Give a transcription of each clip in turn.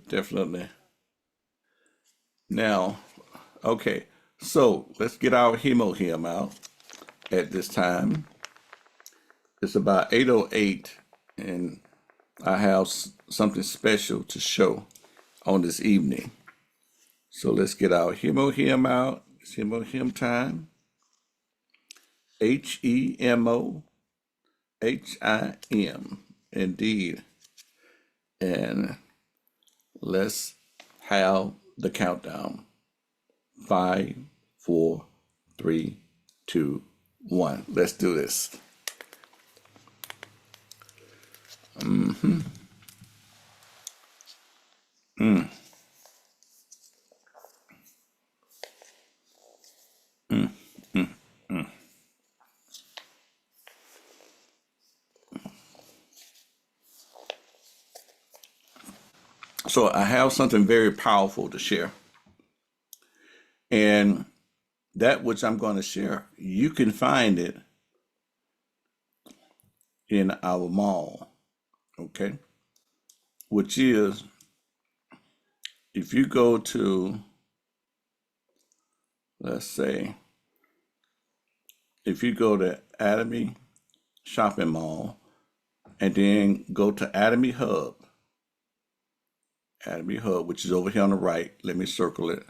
definitely. Now, okay, so let's get our him out at this time. It's about 8:08, and I have something special to show on this evening. So let's get our him out. It's him time. HEMOHIM. Indeed. And let's have the countdown. Five, four, three, two, one. Let's do this. Mm-hmm. Mm. Mm. Mm. Mm. So I have something very powerful to share. And that which I'm going to share, you can find it in our mall, okay? Which is, if you go to, let's say, if you go to Atomy Shopping Mall and then go to Atomy Hub, which is over here on the right. Let me circle it.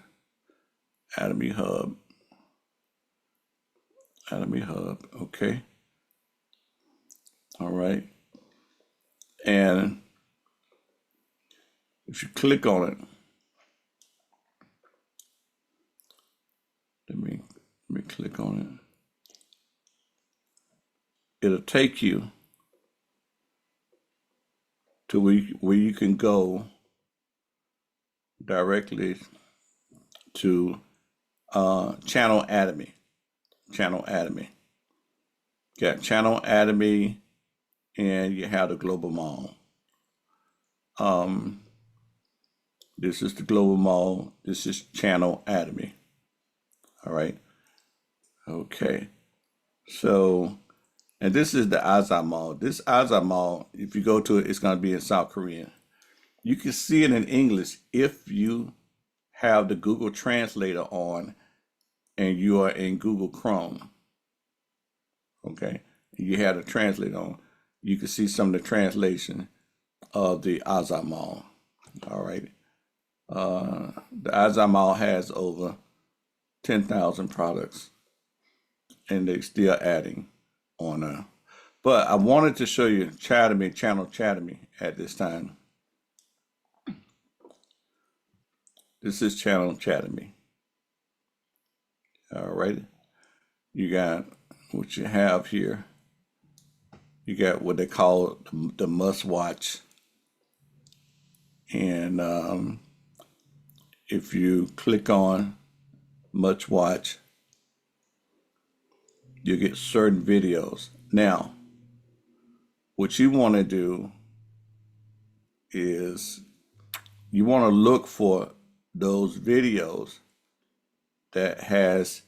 Atomy Hub, Atomy Hub, okay? All right. And if you click on it, let me click on it. It'll take you to where you can go directly to Channel Atomy. Channel Atomy. Got Channel Atomy, and you have the Global Mall. Um, this is the Global Mall. This is Channel Atomy. All right. Okay. So, and this is the Azam Mall. This Azam Mall, if you go to it, it's going to be in South Korean. You can see it in English if you have the Google Translator on and you are in Google Chrome. Okay. You have the translator on. You can see some of the translation of the Azam Mall. All right. The Azam Mall has over 10,000 products and they're still adding on. But I wanted to show you Channel Chathamy at this time. This is Channel Chathamy. All right. You got what you have here. You got what they call the must watch. And if you click on must watch, you get certain videos. Now, what you want to do is you want to look for those videos that has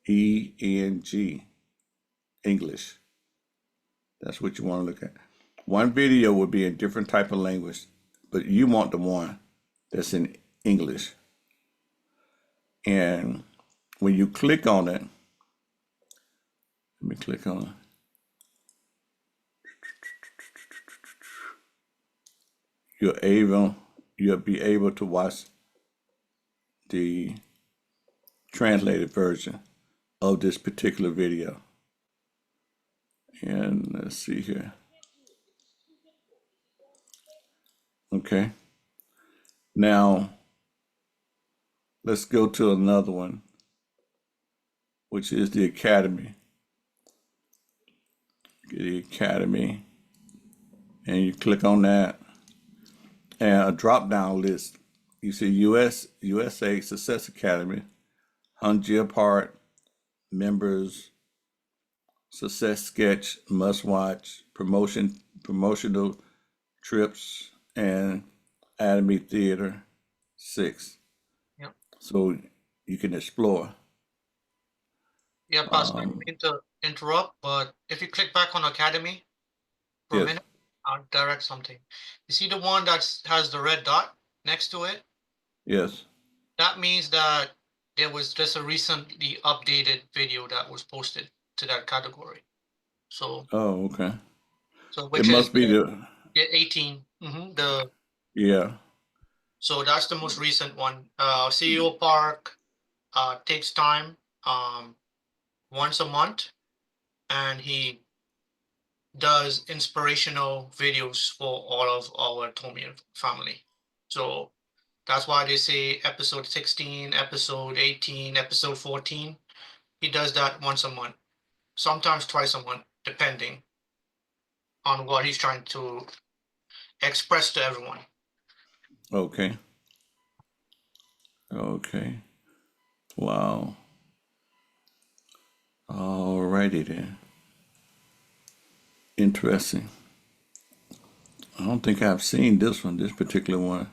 ENG, English. That's what you want to look at. One video would be in different type of language, but you want the one that's in English. And when you click on it, let me click on it. You'll be able to watch the translated version of this particular video. And let's see here. Okay. Now, let's go to another one, which is the Academy. The Academy. And you click on that. And a drop down list. You see USA Success Academy, Hunjia Part, Members, Success Sketch, Must Watch, Promotional Trips, and Academy Theater 6. Yep. So you can explore. Yeah, Pastor, I don't mean to interrupt, but if you click back on Academy for a Yes. minute, I'll direct something. You see the one that has the red dot? next to it, Yes. that means that there was just a recently updated video that was posted to that category. So, Oh, okay. It which is must be the, the 18. yeah. So that's the most recent one. CEO Park takes time once a month, and he does inspirational videos for all of our Tomian family. So that's why they say episode 16, episode 18, episode 14. He does that once a month, sometimes twice a month, depending on what he's trying to express to everyone. Okay. Okay. Wow. Alrighty then. Interesting. I don't think I've seen this one, this particular one.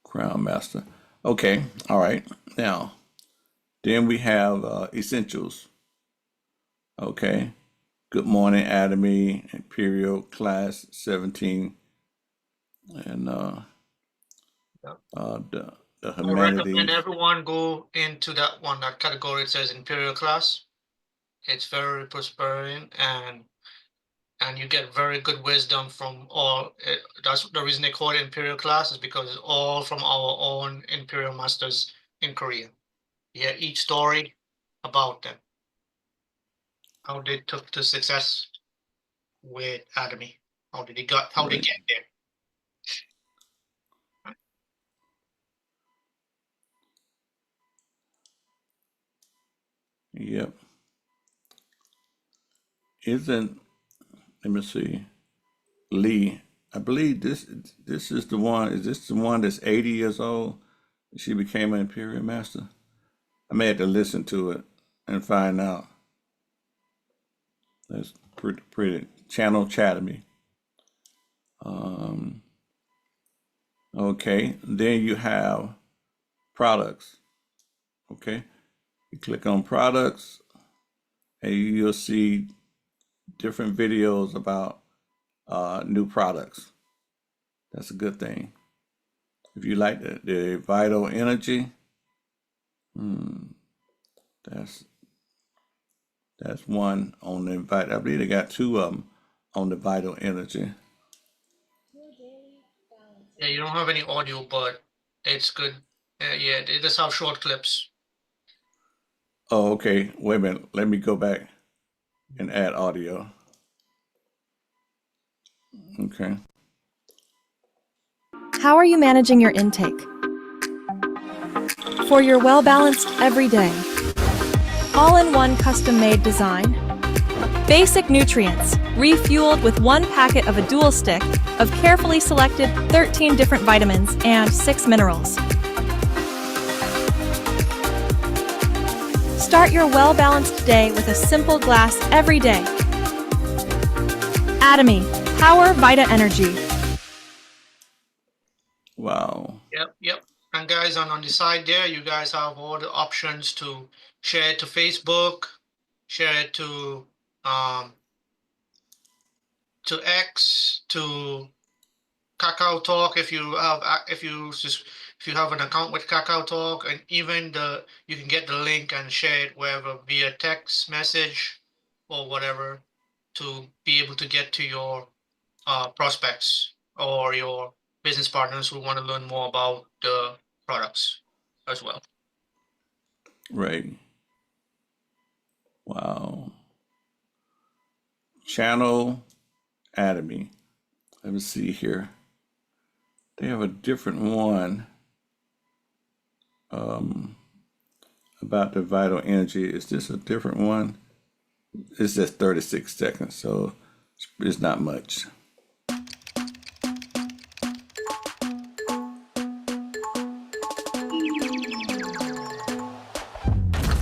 Crown Master. Okay. All right. Now, then we have essentials. Okay. Good morning, Atomy, Imperial Class 17, and Yeah. the I recommend humanities. everyone go into that one, that category. It says Imperial Class. It's very prospering, and you get very good wisdom from all. That's the reason they call it Imperial Class, is because it's all from our own Imperial Masters in Korea. Yeah, each story about them, how they took the success with Atomy, how they Right. get there. Yep. Isn't, let me see, Lee. I believe this is the one. Is this the one that's 80 years old? She became an Imperial Master. I may have to listen to it and find out. That's pretty. Channel Chathamy. Um, okay. Then you have products. Okay. You click on products and you'll see different videos about new products. That's a good thing. If you like the vital energy, hmm, that's that's one on the vital. I believe they got two of them on the vital energy. Yeah, you don't have any audio, but it's good. Yeah, they just have short clips. Oh, okay. Wait a minute. Let me go back and add audio. Okay. How are you managing your intake? For your well-balanced everyday, all-in-one custom-made design, basic nutrients, refueled with one packet of a dual stick of carefully selected 13 different vitamins and 6 minerals. Start your well-balanced day with a simple glass every day. Atomy, Power Vita Energy. Wow. Yep. And guys, on the side there, you guys have all the options to share it to Facebook, share it to X, to Kakao Talk if you have an account with Kakao Talk, and even you can get the link and share it wherever via text message or whatever, to be able to get to your prospects or your business partners who want to learn more about the products as well. Right. Wow. Channel Atomy. Let me see here. They have a different one about the vital energy. Is this a different one? It's just 36 seconds, so it's not much.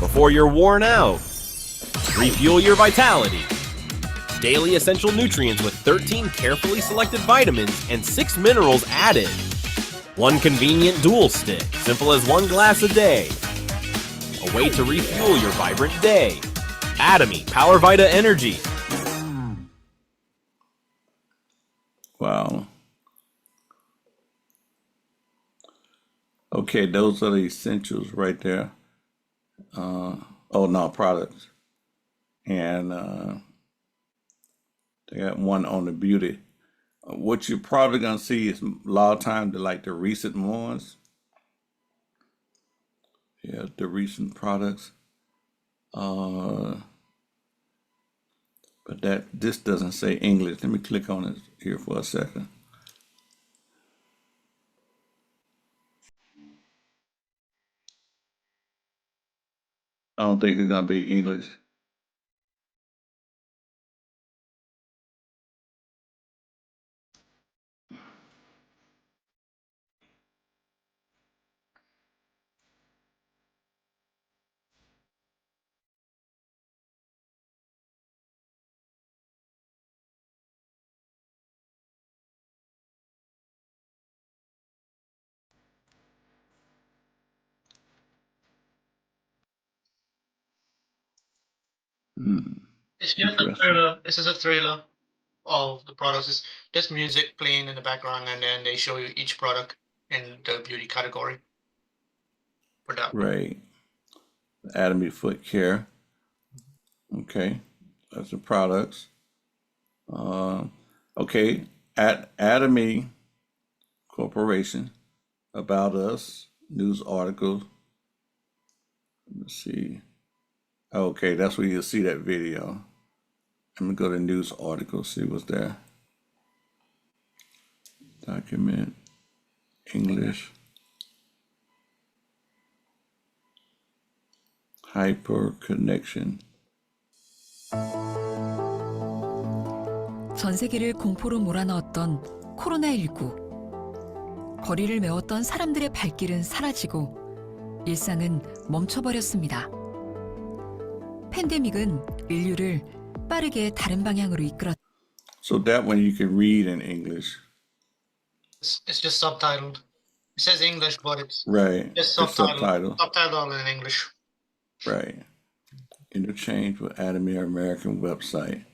Before you're worn out, refuel your vitality. Daily essential nutrients with 13 carefully selected vitamins and 6 minerals added. One convenient dual stick, simple as one glass a day. A way to refuel your vibrant day. Atomy, Power Vita Energy. Wow. Okay, those are the essentials right there. Oh no, products. And they got one on the beauty. What you're probably gonna see is a lot of times the recent ones. Yeah, the recent products. Uh, but this doesn't say English. Let me click on it here for a second. I don't think it's gonna be English. Hmm, It's just a interesting. trailer. This is a trailer of the products. It's just music playing in the background, and then they show you each product in the beauty category for that one. Right. Atomy Foot Care. Okay, that's the products. Uh, okay, at Atomy Corporation. About Us. News articles. Let's see. Okay, that's where you'll see that video. Let me go to news articles, see what's there. Document, English, hyper connection. 전 세계를 공포로 몰아넣었던 코로나19. 거리를 메웠던 사람들의 발길은 사라지고 일상은 멈춰버렸습니다. 팬데믹은 인류를 빠르게 다른 방향으로 이끌었. So that one you can read in English. It's just subtitled. It says English, but it's Right. just It's subtitled. Subtitled in English. Right. Interchange with Atomy American website.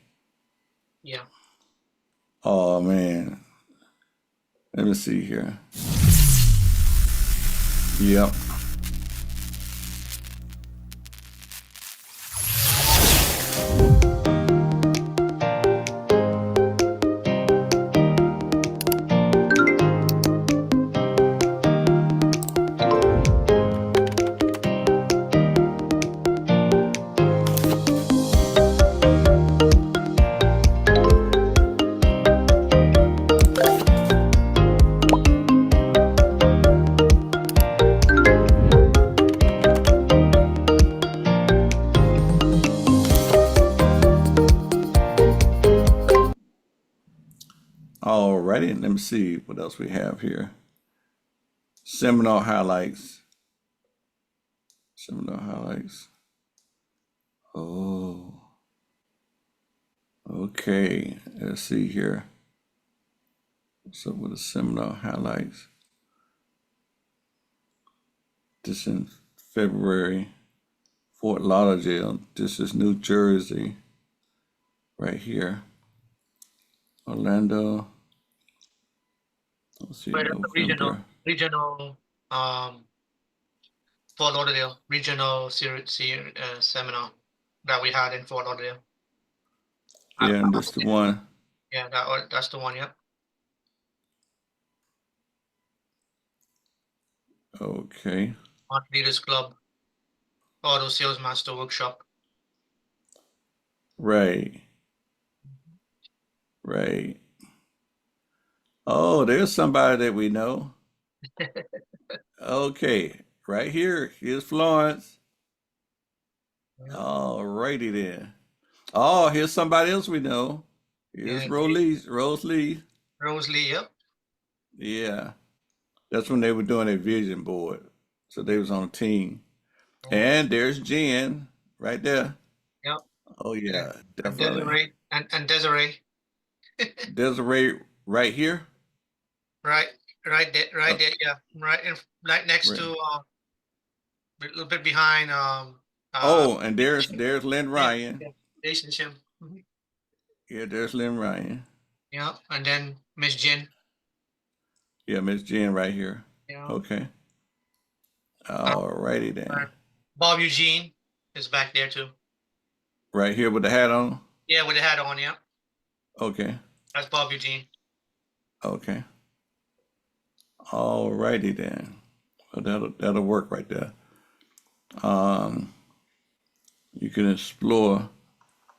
Yeah. Oh man. Let me see here. Yep. Alrighty, let me see what else we have here. Seminar highlights. Seminar highlights. Oh, okay. Let's see here. What's up with the seminar highlights? This in February. Fort Lauderdale. This is New Jersey. Right here. Orlando. Let's see, But it's a November. regional Fort Lauderdale regional seminar that we had in Fort Lauderdale. Yeah, and this the one. Yeah, that's the one. Yeah. Okay. Art Leaders Club, Auto Sales Master Workshop. Right. Right. Oh, there's somebody that we know. Okay. Right here. Here's Florence. Yeah. Alrighty then. Oh, here's somebody else we know. Here's Yeah, Rose Lee. Rose Lee. Yep. Yeah. That's when they were doing a vision board. So they was on a team. Yeah. And there's Jen right there. Yep. Oh yeah, And definitely. Desiree and Desiree. Desiree right here. Right there, Uh, yeah, right next right. to a little bit behind Oh, and there's Lynn yeah, Ryan. yeah, Jason Shim. Mhm. Yeah, there's Lynn Ryan. Yeah, and then Miss Jen. Yeah, Miss Jen right here. Yeah, Okay. All righty then. Bob Eugene is back there too. Right here with the hat on. Yeah, with the hat on, yeah. Okay. That's Bob Eugene. Okay. All righty then. Well, that'll work right there. You can explore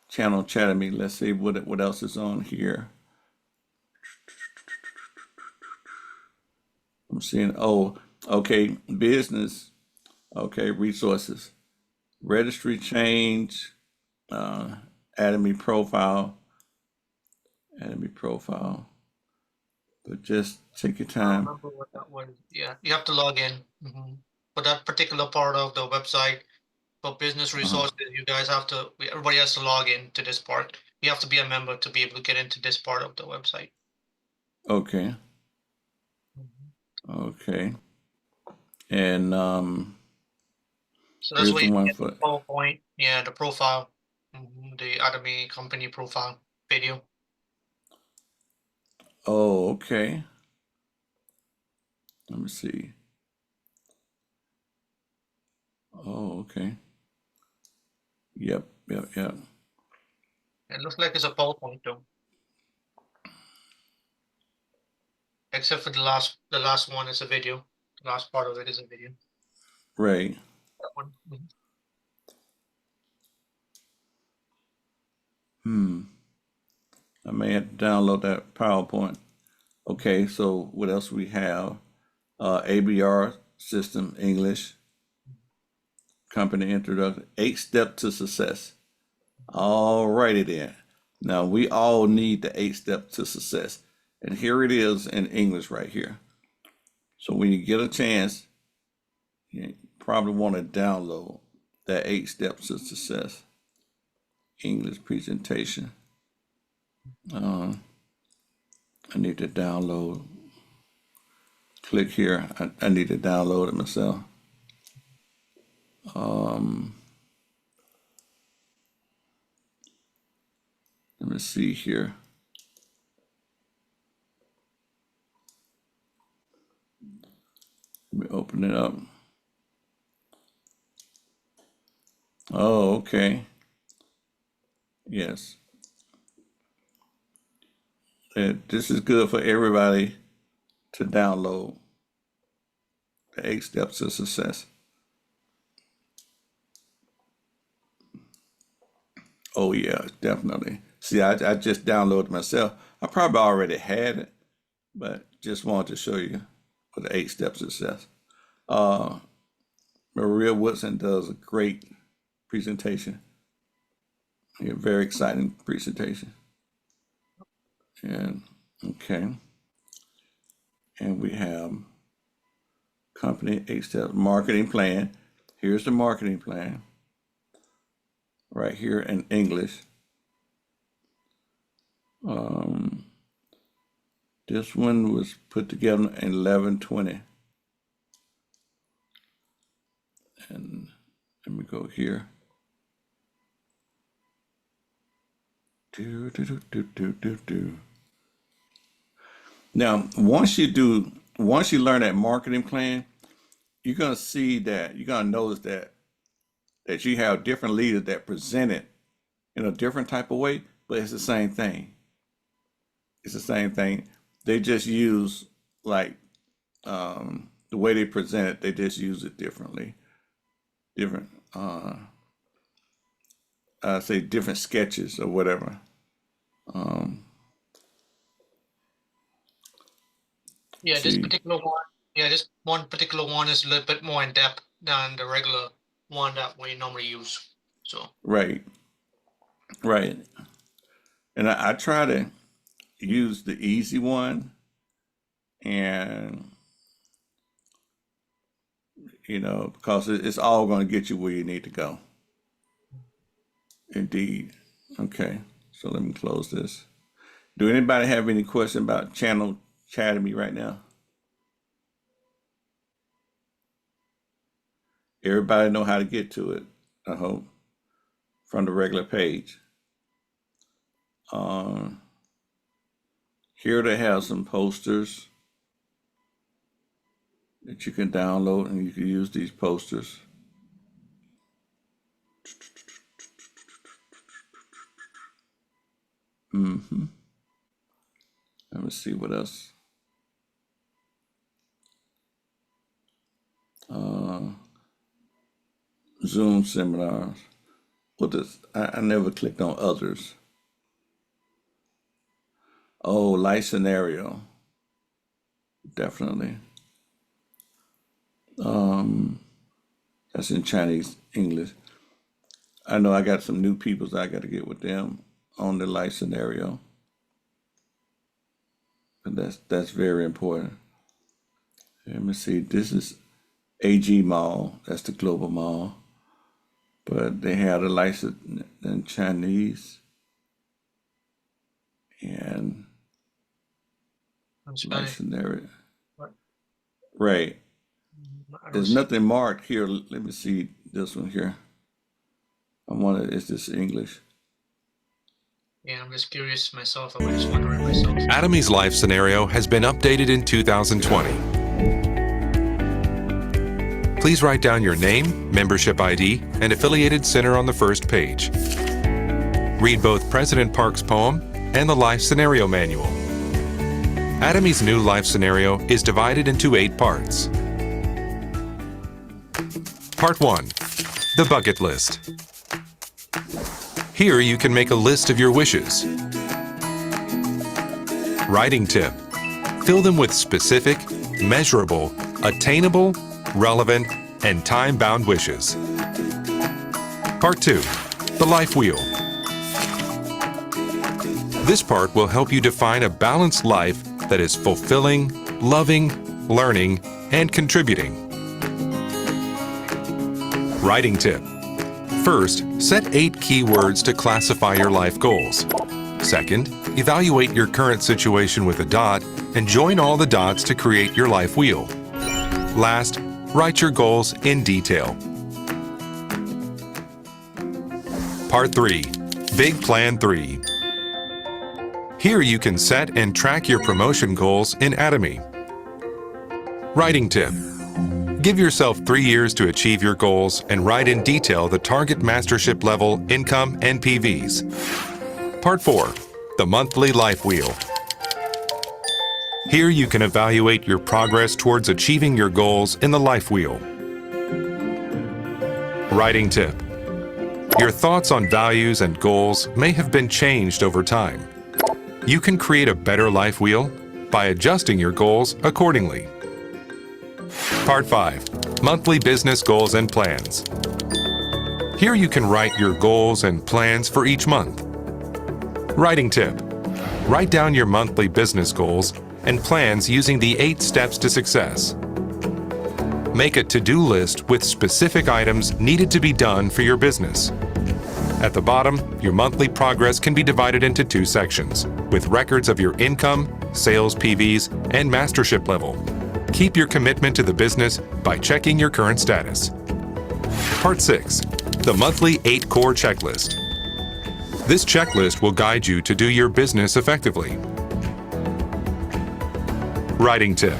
channel chat me. Let's see what else is on here. I'm seeing, oh, okay, business, okay, resources, registry change, Academy profile, but just take your I don't time. remember what that was. Yeah, you have to log in. For that particular part of the website, for business resources, you guys have to, everybody has to log in to this part. You have to be a member to be able to get into this part of the website. Okay, okay. And So that's here's where the you one get for, the PowerPoint, yeah, the profile, the Academy company profile video. oh, okay. Let me see. Oh, okay. Yep. It looks like it's a PowerPoint too, except for the last one is a video. The last part of it is a video. Right. That one. I may have to download that PowerPoint. Okay, so what else we have? ABR system English, company introduction, 8 step to success. All righty then. Now we all need the 8 step to success. And here it is in English right here. So when you get a chance, you probably want to download that 8 steps to success English presentation. I need to download. Click here. I need to download it myself. Let me see here. Let me open it up. Oh, okay. Yes. This is good for everybody to download the 8 steps to success. Oh yeah, definitely. See, I just downloaded myself. I probably already had it, but just wanted to show you what the 8 steps to success. Maria Woodson does a great presentation. A very exciting presentation. And okay. And we have company 8 steps marketing plan. Here's the marketing plan right here in English. This one was put together in 11/20. And let me go here. Now, once you learn that marketing plan, you're gonna see that you're gonna notice that you have different leaders that present it in a different type of way, but it's the same thing. It's the same thing. They just use like the way they present it. They just use it differently. Different, I say different sketches or whatever. Yeah, this See, particular one. Yeah, this one particular one is a little bit more in depth than the regular one that we normally use. So right, right. And I try to use the easy one, and because it's all going to get you where you need to go. Indeed. Okay, so let me close this. Do anybody have any question about channel chatting me right now? Everybody know how to get to it, I hope, from the regular page. Here they have some posters. that you can download, and you can use these posters. Let me see what else. Zoom seminars. What is? I never clicked on others. Oh, life scenario. Definitely. That's in Chinese English. I know I got some new people, so I got to get with them on the life scenario. And that's very important. Let me see. This is AG Mall. That's the global mall. But they have a license in Chinese and I'm Spanish. life scenario. What? Right. I don't There's see- nothing marked here. Let me see this one here. I wonder, is this English? Yeah, I'm just curious myself. I was just wondering myself. Atommy's life scenario has been updated in 2020. Please write down your name, membership ID, and affiliated center on the first page. Read both President Park's poem and the life scenario manual. Atommy's new life scenario is divided into 8 parts. Part 1. The Bucket List. Here you can make a list of your wishes. Writing tip. Fill them with specific, measurable, attainable, relevant, and time-bound wishes. Part 2. The Life Wheel. This part will help you define a balanced life that is fulfilling, loving, learning, and contributing. Writing tip. First, set 8 key words to classify your life goals. Second, evaluate your current situation with a dot and join all the dots to create your life wheel. Last, write your goals in detail. Part 3. Big Plan 3. Here you can set and track your promotion goals in Atomy. Writing tip. Give yourself 3 years to achieve your goals and write in detail the target mastership level, income, and PVs. Part 4. The Monthly Life Wheel. Here you can evaluate your progress towards achieving your goals in the Life Wheel. Writing tip. Your thoughts on values and goals may have been changed over time. You can create a better life wheel by adjusting your goals accordingly. Part 5. Monthly Business Goals and Plans. Here you can write your goals and plans for each month. Writing tip. Write down your monthly business goals and plans using the 8 steps to success. Make a to-do list with specific items needed to be done for your business. At the bottom, your monthly progress can be divided into 2 sections, with records of your income, sales PVs, and mastership level. Keep your commitment to the business by checking your current status. Part 6. The Monthly 8 Core Checklist. This checklist will guide you to do your business effectively. Writing tip.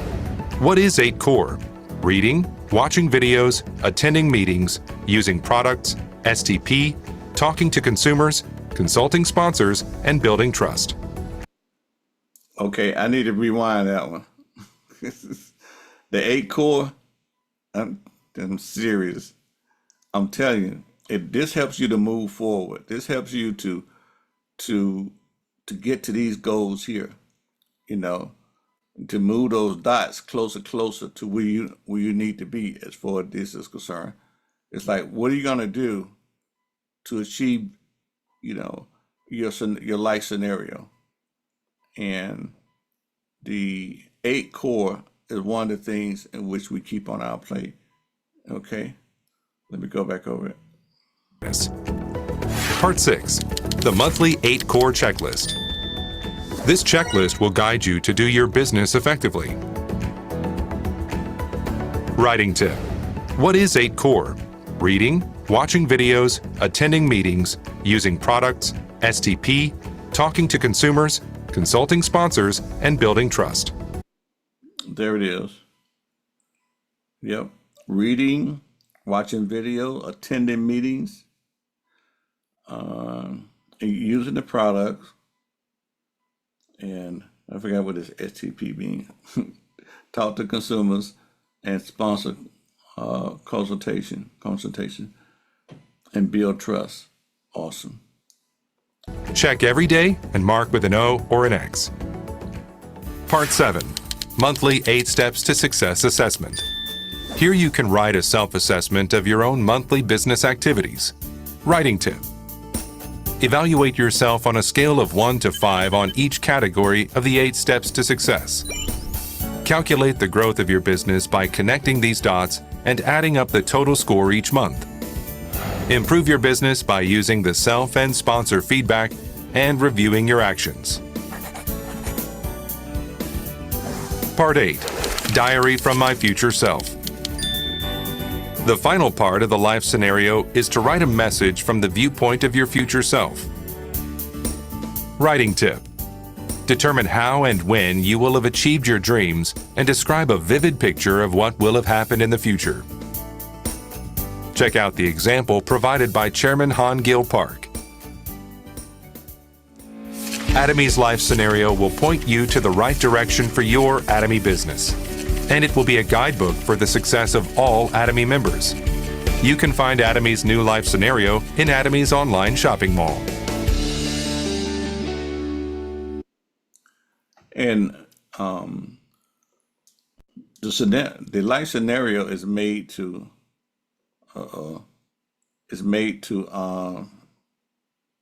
What is 8 Core? Reading, watching videos, attending meetings, using products, STP, talking to consumers, consulting sponsors, and building trust. Okay, I need to rewind that one. The 8 core, I'm serious. I'm telling you, this helps you to move forward. This helps you to get to these goals here, you know, to move those dots closer to where you need to be as far as this is concerned. It's like, what are you gonna do to achieve, you know, your life scenario? And the 8 core is one of the things in which we keep on our plate. Okay, let me go back over it. Part 6. The Monthly 8 Core Checklist. This checklist will guide you to do your business effectively. Writing tip. What is 8 Core? Reading, watching videos, attending meetings, using products, STP, talking to consumers, consulting sponsors, and building trust. There it is. Yep. Reading, watching video, attending meetings, and using the products. And I forgot what this STP means. Talk to consumers and sponsor consultation, and build trust. Awesome. Check every day and mark with an O or an X. Part 7. Monthly 8 Steps to Success Assessment. Here you can write a self-assessment of your own monthly business activities. Writing tip. Evaluate yourself on a scale of 1 to 5 on each category of the 8 steps to success. Calculate the growth of your business by connecting these dots and adding up the total score each month. Improve your business by using the self and sponsor feedback and reviewing your actions. Part 8. Diary from My Future Self. The final part of the life scenario is to write a message from the viewpoint of your future self. Writing tip. Determine how and when you will have achieved your dreams and describe a vivid picture of what will have happened in the future. Check out the example provided by Chairman Han Gil Park. Atommy's life scenario will point you to the right direction for your Atomy business, and it will be a guidebook for the success of all Atomy members. You can find Atomy's new life scenario in Atomy's online shopping mall. And the life scenario is made to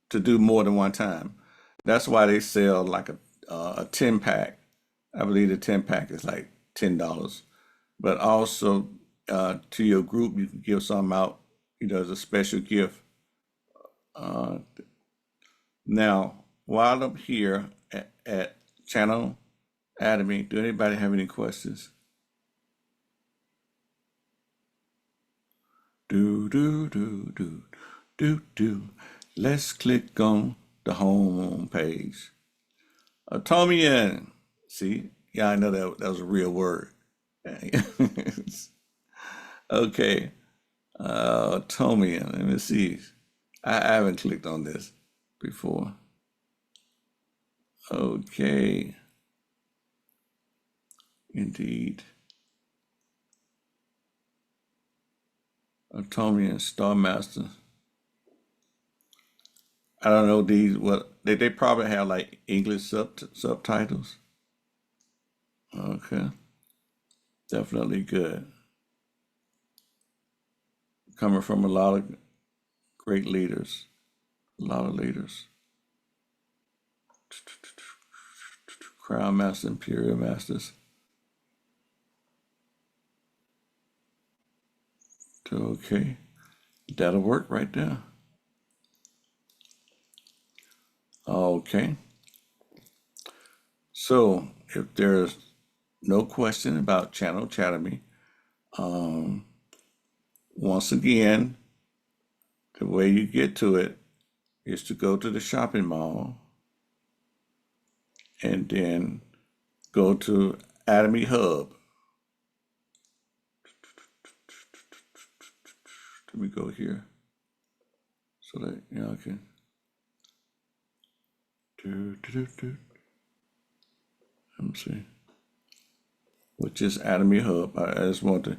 do more than one time. That's why they sell like a 10-pack. I believe the 10-pack is like $10. But also to your group, you can give some out, as a special gift. Now, while I'm here at Channel Atomy, do anybody have any questions? Let's click on the home page. Atomian. See? Yeah, I know that was a real word. Okay. Atomian. Let me see. I haven't clicked on this before. Okay. Indeed. Atomian Star Master. I don't know these. What they probably have like English subtitles. Okay, definitely good. Coming from a lot of great leaders, Crown Master, Imperial Masters. Okay, that'll work right there. Okay. So if there's no question about Channel Academy, once again, the way you get to it is to go to the shopping mall and then go to Atomy Hub. Let me go here so that I can let me see. Which is Atomy Hub. I just want to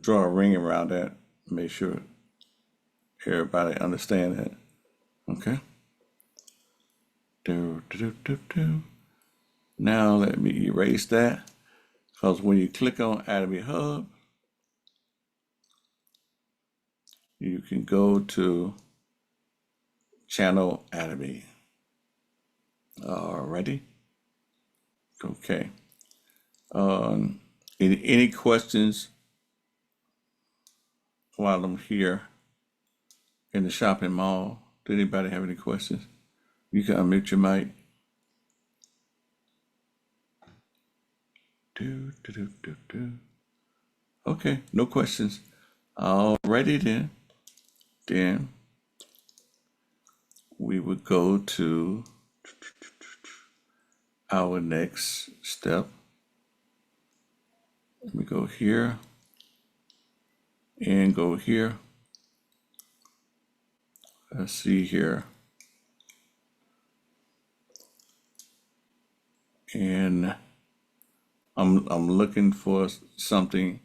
draw a ring around that, make sure everybody understand that. Okay. Now let me erase that, because when you click on Atomy Hub, you can go to Channel Atomy. Alrighty. Okay. Any questions while I'm here in the shopping mall? Did anybody have any questions? You can unmute your mic. Okay, no questions. Alrighty then. Then we would go to our next step. Let me go here. and go here. Let's see here. And I'm looking for something.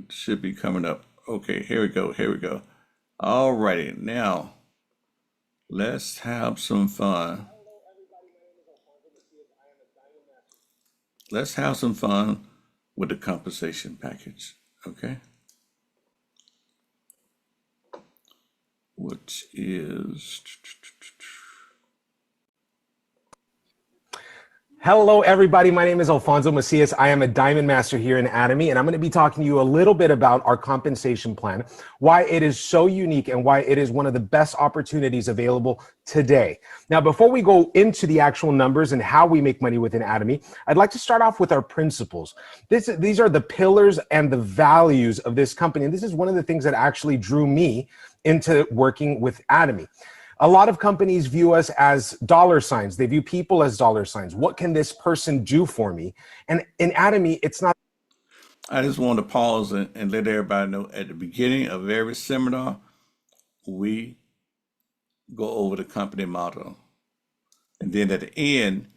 Should be coming up. Okay, here we go. Here we go. Alrighty, now let's have some fun. Let's have some fun with the compensation package. Okay, which is Hello, everybody. My name is Alfonso Macias. I am a Diamond Master here in Atomy, and I'm going to be talking to you a little bit about our compensation plan, why it is so unique, and why it is one of the best opportunities available today. Now, before we go into the actual numbers and how we make money within Atomy, I'd like to start off with our principles. These are the pillars and the values of this company, and this is one of the things that actually drew me into working with Atomy. A lot of companies view us as dollar signs. They view people as dollar signs. What can this person do for me? And in Atomy, it's not. I just want to pause and let everybody know at the beginning of every seminar, we go over the company motto. And then at the end,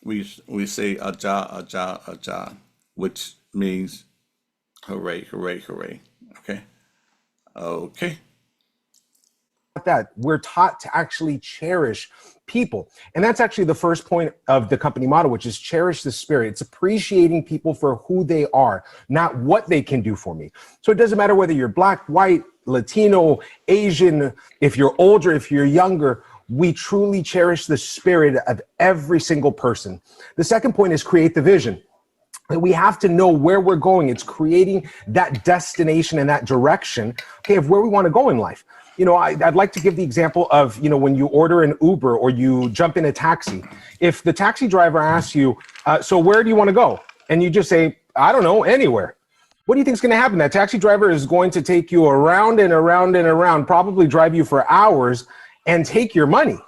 we say Aja, Aja, Aja, which means hooray, hooray, hooray. Okay. Okay. That we're taught to actually cherish people, and that's actually the first point of the company motto, which is cherish the spirit. It's appreciating people for who they are, not what they can do for me. So it doesn't matter whether you're black, white, Latino, Asian, if you're older, if you're younger, we truly cherish the spirit of every single person. The second point is create the vision. We have to know where we're going. It's creating that destination and that direction, okay, of where we want to go in life. You know, I'd like to give the example of, you know, when you order an Uber or you jump in a taxi. If the taxi driver asks you, so where do you want to go? And you just say, I don't know, anywhere. What do you think is going to happen? That taxi driver is going to take you around and around and around, probably drive you for hours and take your money.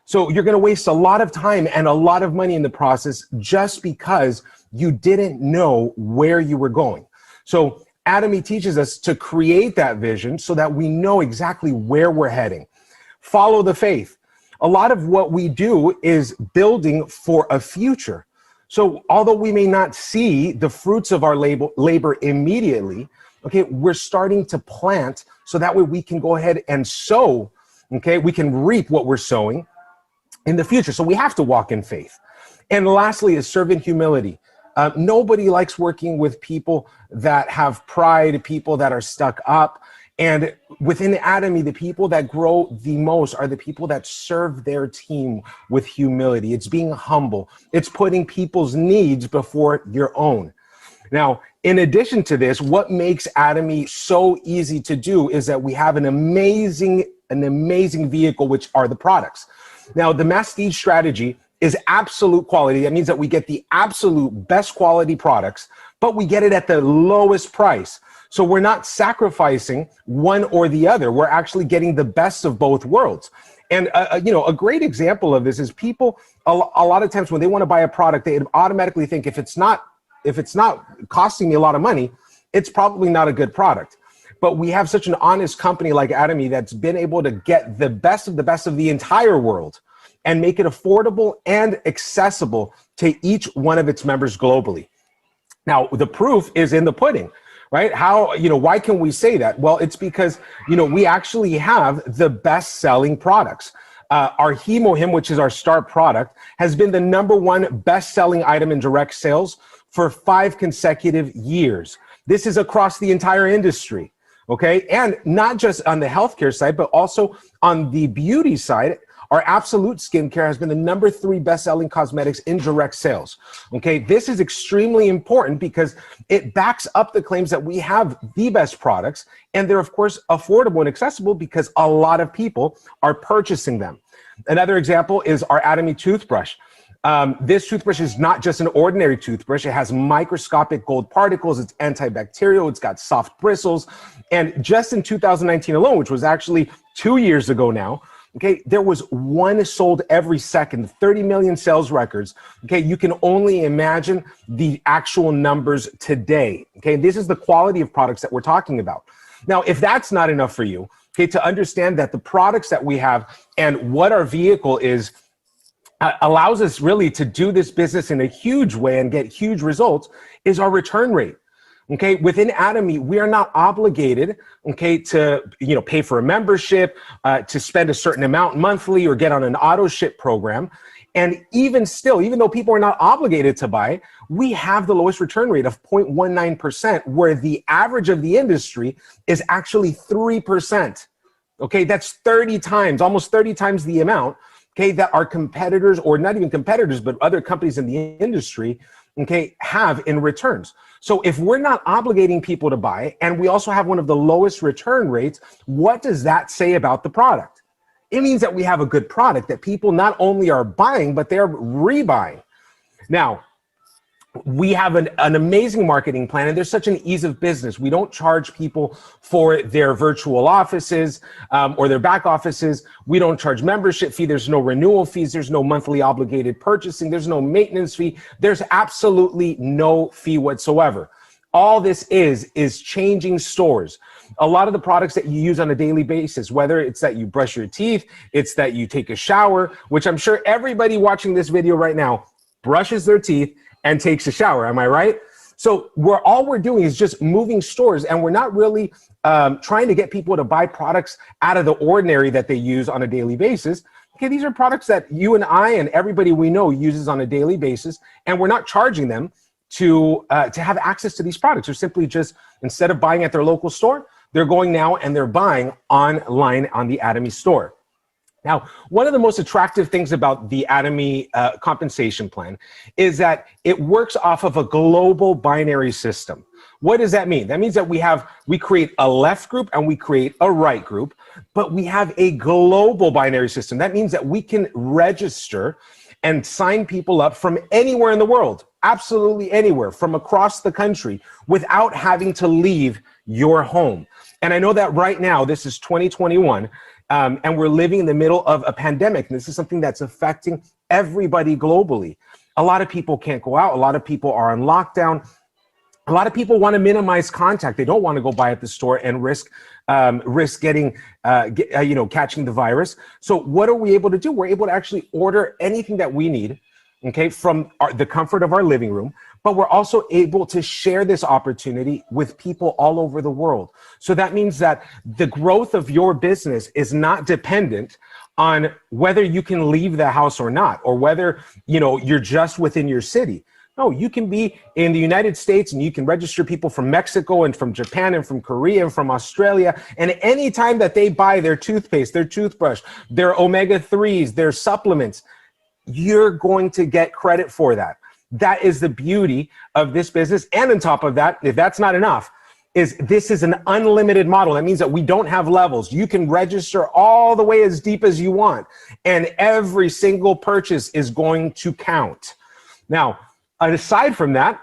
So you're going to waste a lot of time and a lot of money in the process just because you didn't know where you were going. So Atomy teaches us to create that vision so that we know exactly where we're heading. Follow the faith. A lot of what we do is building for a future. So although we may not see the fruits of our labor immediately, okay, we're starting to plant so that way we can go ahead and sow, okay, we can reap what we're sowing in the future. So we have to walk in faith. And lastly is servant humility. Nobody likes working with people that have pride, people that are stuck up. And within Atomy, the people that grow the most are the people that serve their team with humility. It's being humble. It's putting people's needs before your own. Now, in addition to this, what makes Atomy so easy to do is that we have an amazing vehicle, which are the products. Now, the Mastige strategy is absolute quality. That means that we get the absolute best quality products, but we get it at the lowest price. So we're not sacrificing one or the other. We're actually getting the best of both worlds. And you know, a great example of this is people, a lot of times when they want to buy a product, they automatically think if it's not costing me a lot of money, it's probably not a good product. But we have such an honest company like Atomy that's been able to get the best of the entire world and make it affordable and accessible to each one of its members globally. Now, the proof is in the pudding, right? How, you know, why can we say that? Well, it's because, you know, we actually have the best selling products. Our HemoHim, which is our start product, has been the #1 best selling item in direct sales for 5 consecutive years. This is across the entire industry, okay? And not just on the healthcare side, but also on the beauty side. Our Absolute Skincare has been the #3 best-selling cosmetics in direct sales. Okay, this is extremely important because it backs up the claims that we have the best products, and they're of course affordable and accessible because a lot of people are purchasing them. Another example is our Atomy toothbrush. This toothbrush is not just an ordinary toothbrush. It has microscopic gold particles. It's antibacterial. It's got soft bristles. And just in 2019 alone, which was actually 2 years ago now, okay, there was one sold every second, 30 million sales records. Okay, you can only imagine the actual numbers today. Okay, this is the quality of products that we're talking about. Now, if that's not enough for you, okay, to understand that the products that we have and what our vehicle is allows us really to do this business in a huge way and get huge results is our return rate. Okay, within Atomy, we are not obligated, okay, to pay for a membership, to spend a certain amount monthly or get on an auto ship program. And even still, even though people are not obligated to buy, we have the lowest return rate of 0.19%, where the average of the industry is actually 3%. Okay, that's 30 times, almost 30 times the amount, okay, that our competitors, or not even competitors, but other companies in the industry, okay, have in returns. So if we're not obligating people to buy, and we also have one of the lowest return rates, what does that say about the product? It means that we have a good product that people not only are buying, but they're rebuying. Now, we have an amazing marketing plan, and there's such an ease of business. We don't charge people for their virtual offices or their back offices. We don't charge membership fee. There's no renewal fees. There's no monthly obligated purchasing. There's no maintenance fee. There's absolutely no fee whatsoever. All this is changing stores. A lot of the products that you use on a daily basis, whether it's that you brush your teeth, it's that you take a shower, which I'm sure everybody watching this video right now brushes their teeth and takes a shower. Am I right? So all we're doing is just moving stores, and we're not really trying to get people to buy products out of the ordinary that they use on a daily basis. Okay, these are products that you and I and everybody we know uses on a daily basis, and we're not charging them to have access to these products. They're simply just, instead of buying at their local store, they're going now and they're buying online on the Atomy store. Now, one of the most attractive things about the Atomy compensation plan is that it works off of a global binary system. What does that mean? That means that we create a left group and we create a right group, but we have a global binary system. That means that we can register and sign people up from anywhere in the world, absolutely anywhere, from across the country, without having to leave your home. And I know that right now, this is 2021, and we're living in the middle of a pandemic. And this is something that's affecting everybody globally. A lot of people can't go out. A lot of people are on lockdown. A lot of people want to minimize contact. They don't want to go buy at the store and risk getting, catching the virus. So what are we able to do? We're able to actually order anything that we need, okay, from the comfort of our living room. But we're also able to share this opportunity with people all over the world. So that means that the growth of your business is not dependent on whether you can leave the house or not, or whether, you're just within your city. No, you can be in the United States and you can register people from Mexico and from Japan and from Korea and from Australia. And anytime that they buy their toothpaste, their toothbrush, their omega-3s, their supplements, you're going to get credit for that. That is the beauty of this business. And on top of that, if that's not enough, this is an unlimited model. That means that we don't have levels. You can register all the way as deep as you want, and every single purchase is going to count. Now, aside from that,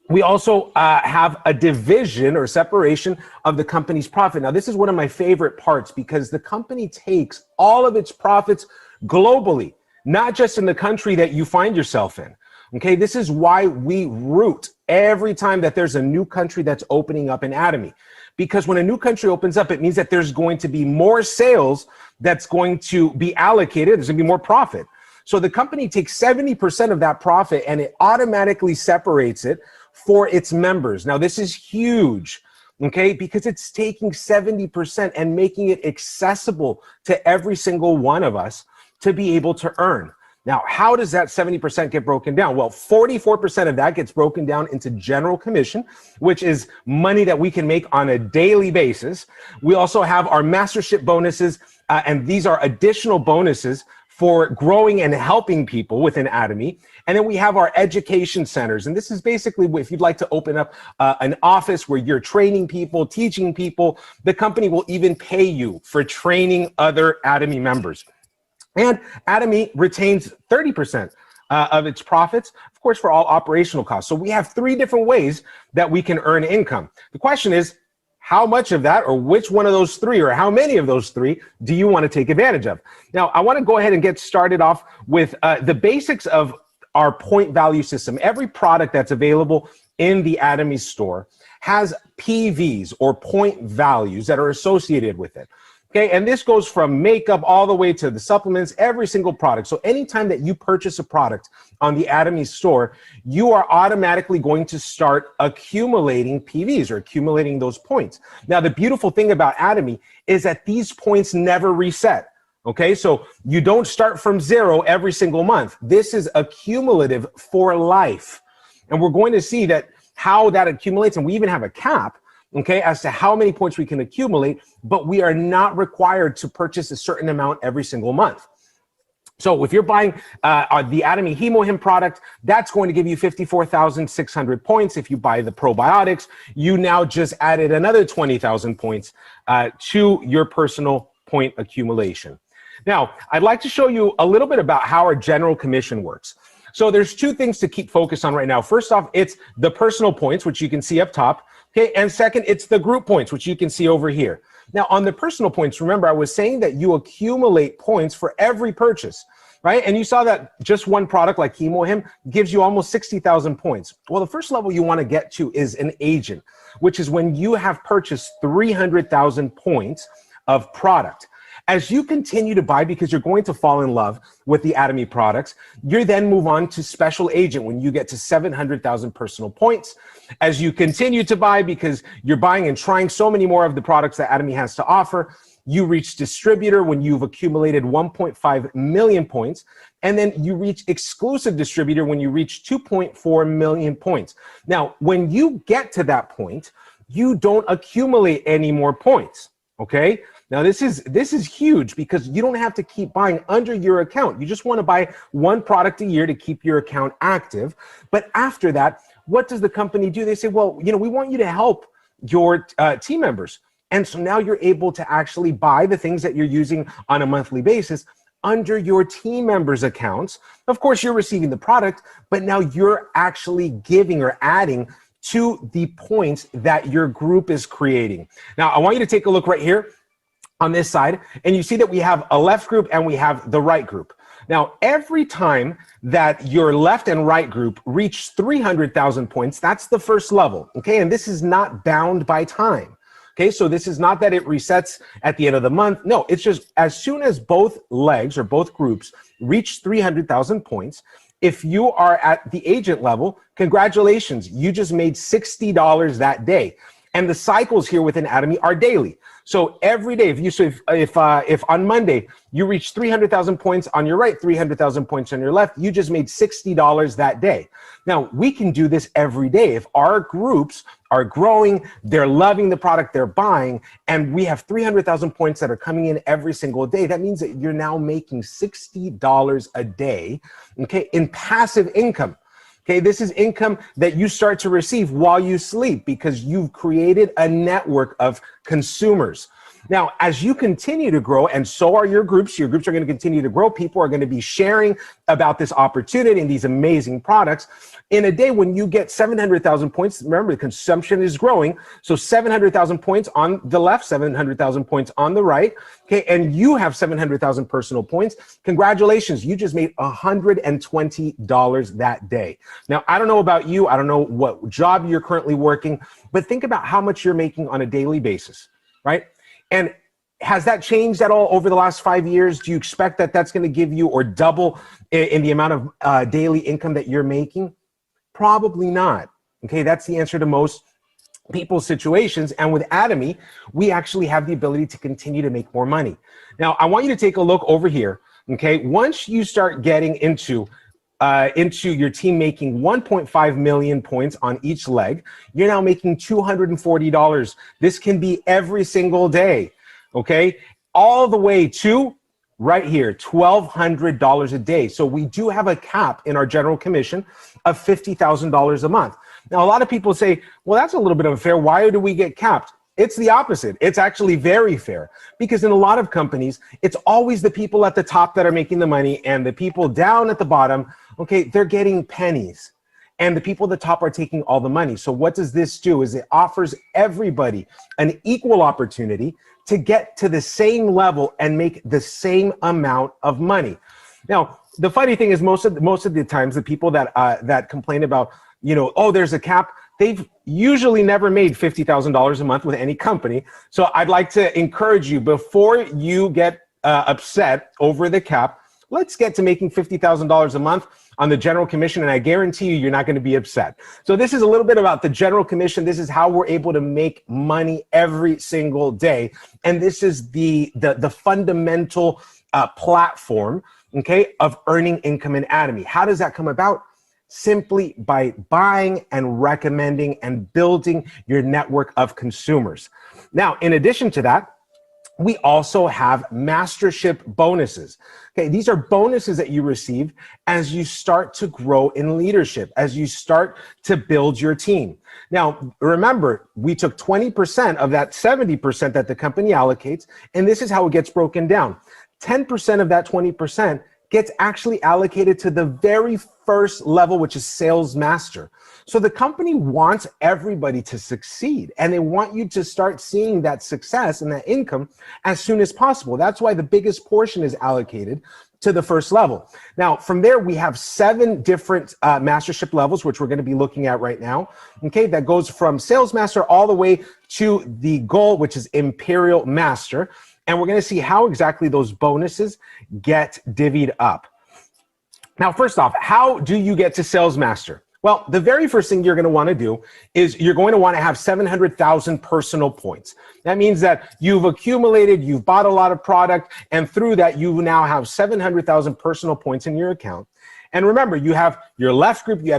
we also have a division or separation of the company's profit. Now, this is one of my favorite parts because the company takes all of its profits globally, not just in the country that you find yourself in. Okay, this is why we root every time that there's a new country that's opening up in Atomy. Because when a new country opens up, it means that there's going to be more sales that's going to be allocated. There's going to be more profit. So the company takes 70% of that profit and it automatically separates it for its members. Now, this is huge, okay, because it's taking 70% and making it accessible to every single one of us to be able to earn. Now, how does that 70% get broken down? Well, 44% of that gets broken down into general commission, which is money that we can make on a daily basis. We also have our mastership bonuses, and these are additional bonuses for growing and helping people within Atomy. And then we have our education centers. And this is basically if you'd like to open up an office where you're training people, teaching people, the company will even pay you for training other Atomy members. And Atomy retains 30% of its profits, of course, for all operational costs. So we have 3 different ways that we can earn income. The question is, how much of that, or which one of those three, or how many of those three do you want to take advantage of? Now, I want to go ahead and get started off with the basics of our point value system. Every product that's available in the Atomy store has PVs, or point values, that are associated with it. Okay, and this goes from makeup all the way to the supplements, every single product. So anytime that you purchase a product on the Atomy store, you are automatically going to start accumulating PVs, or accumulating those points. Now, the beautiful thing about Atomy is that these points never reset. Okay, so you don't start from zero every single month. This is accumulative for life. And we're going to see that how that accumulates, and we even have a cap, okay, as to how many points we can accumulate, but we are not required to purchase a certain amount every single month. So if you're buying the Atomy HemoHim product, that's going to give you 54,600 points. If you buy the probiotics, you now just added another 20,000 points to your personal point accumulation. Now, I'd like to show you a little bit about how our general commission works. So there's two things to keep focused on right now. First off, it's the personal points, which you can see up top. Okay, and second, it's the group points, which you can see over here. Now, on the personal points, remember, I was saying that you accumulate points for every purchase, right? And you saw that just one product like HemoHim gives you almost 60,000 points. Well, the first level you want to get to is an agent, which is when you have purchased 300,000 points of product. As you continue to buy, because you're going to fall in love with the Atomy products, you then move on to special agent when you get to 700,000 personal points. As you continue to buy, because you're buying and trying so many more of the products that Atomy has to offer, you reach distributor when you've accumulated 1.5 million points. And then you reach exclusive distributor when you reach 2.4 million points. Now, when you get to that point, you don't accumulate any more points, okay? Now, this is huge, because you don't have to keep buying under your account. You just want to buy one product a year to keep your account active. But after that, what does the company do? They say, well, we want you to help your team members. And so now you're able to actually buy the things that you're using on a monthly basis under your team members' accounts. Of course, you're receiving the product, but now you're actually giving or adding to the points that your group is creating. Now, I want you to take a look right here on this side, and you see that we have a left group and we have the right group. Now, every time that your left and right group reach 300,000 points, that's the first level, okay? And this is not bound by time, okay? So this is not that it resets at the end of the month. No, it's just as soon as both legs or both groups reach 300,000 points, if you are at the agent level, congratulations, you just made $60 that day. And the cycles here within Atomy are daily. So every day, if on Monday you reach 300,000 points on your right, 300,000 points on your left, you just made $60 that day. Now, we can do this every day. If our groups are growing, they're loving the product they're buying, and we have 300,000 points that are coming in every single day, that means that you're now making $60 a day, okay, in passive income. Okay, this is income that you start to receive while you sleep, because you've created a network of consumers. Now, as you continue to grow, and so are your groups are going to continue to grow. People are going to be sharing about this opportunity and these amazing products. In a day when you get 700,000 points, remember, the consumption is growing. So 700,000 points on the left, 700,000 points on the right. Okay, and you have 700,000 personal points. Congratulations, you just made $120 that day. Now, I don't know about you. I don't know what job you're currently working, but think about how much you're making on a daily basis, right? And has that changed at all over the last 5 years? Do you expect that that's going to give you or double in the amount of daily income that you're making? Probably not. Okay, that's the answer to most people's situations. And with Atomy, we actually have the ability to continue to make more money. Now, I want you to take a look over here. Okay, once you start getting into your team making 1.5 million points on each leg, you're now making $240. This can be every single day, okay? All the way to right here, $1,200 a day. So we do have a cap in our general commission of $50,000 a month. Now, a lot of people say, well, that's a little bit unfair. Why do we get capped? It's the opposite. It's actually very fair, because in a lot of companies, it's always the people at the top that are making the money, and the people down at the bottom, okay, they're getting pennies. and the people at the top are taking all the money. So what does this do is it offers everybody an equal opportunity to get to the same level and make the same amount of money. Now, the funny thing is most of the times the people that complain about, oh, there's a cap, they've usually never made $50,000 a month with any company. So I'd like to encourage you, before you get upset over the cap, let's get to making $50,000 a month on the general commission, and I guarantee you're not going to be upset. So this is a little bit about the general commission. This is how we're able to make money every single day, and this is the fundamental platform, okay, of earning income in Atomy. How does that come about? Simply by buying and recommending and building your network of consumers. Now, in addition to that, we also have mastership bonuses. Okay, these are bonuses that you receive as you start to grow in leadership, as you start to build your team. Now, remember, we took 20% of that 70% that the company allocates, and this is how it gets broken down. 10% of that 20% gets actually allocated to the very first level, which is sales master. So the company wants everybody to succeed, and they want you to start seeing that success and that income as soon as possible. That's why the biggest portion is allocated to the first level. Now, from there, we have 7 different mastership levels, which we're going to be looking at right now. Okay, that goes from sales master all the way to the goal, which is imperial master. And we're going to see how exactly those bonuses get divvied up. Now, first off, how do you get to sales master? Well, the very first thing you're going to want to do is you're going to want to have 700,000 personal points. That means that you've accumulated, you've bought a lot of product, and through that, you now have 700,000 personal points in your account. And remember, you have your left group, you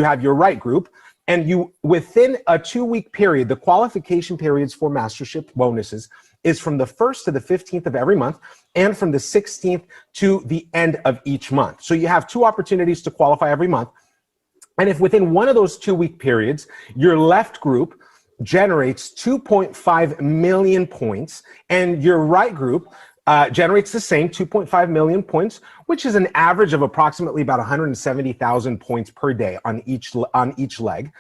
have your right group, and you, within a 2-week period, the qualification periods for mastership bonuses is from the 1st to the 15th of every month, and from the 16th to the end of each month. So you have 2 opportunities to qualify every month. And if within one of those 2-week periods, your left group generates 2.5 million points, and your right group generates the same 2.5 million points, which is an average of approximately about 170,000 points per day on each leg,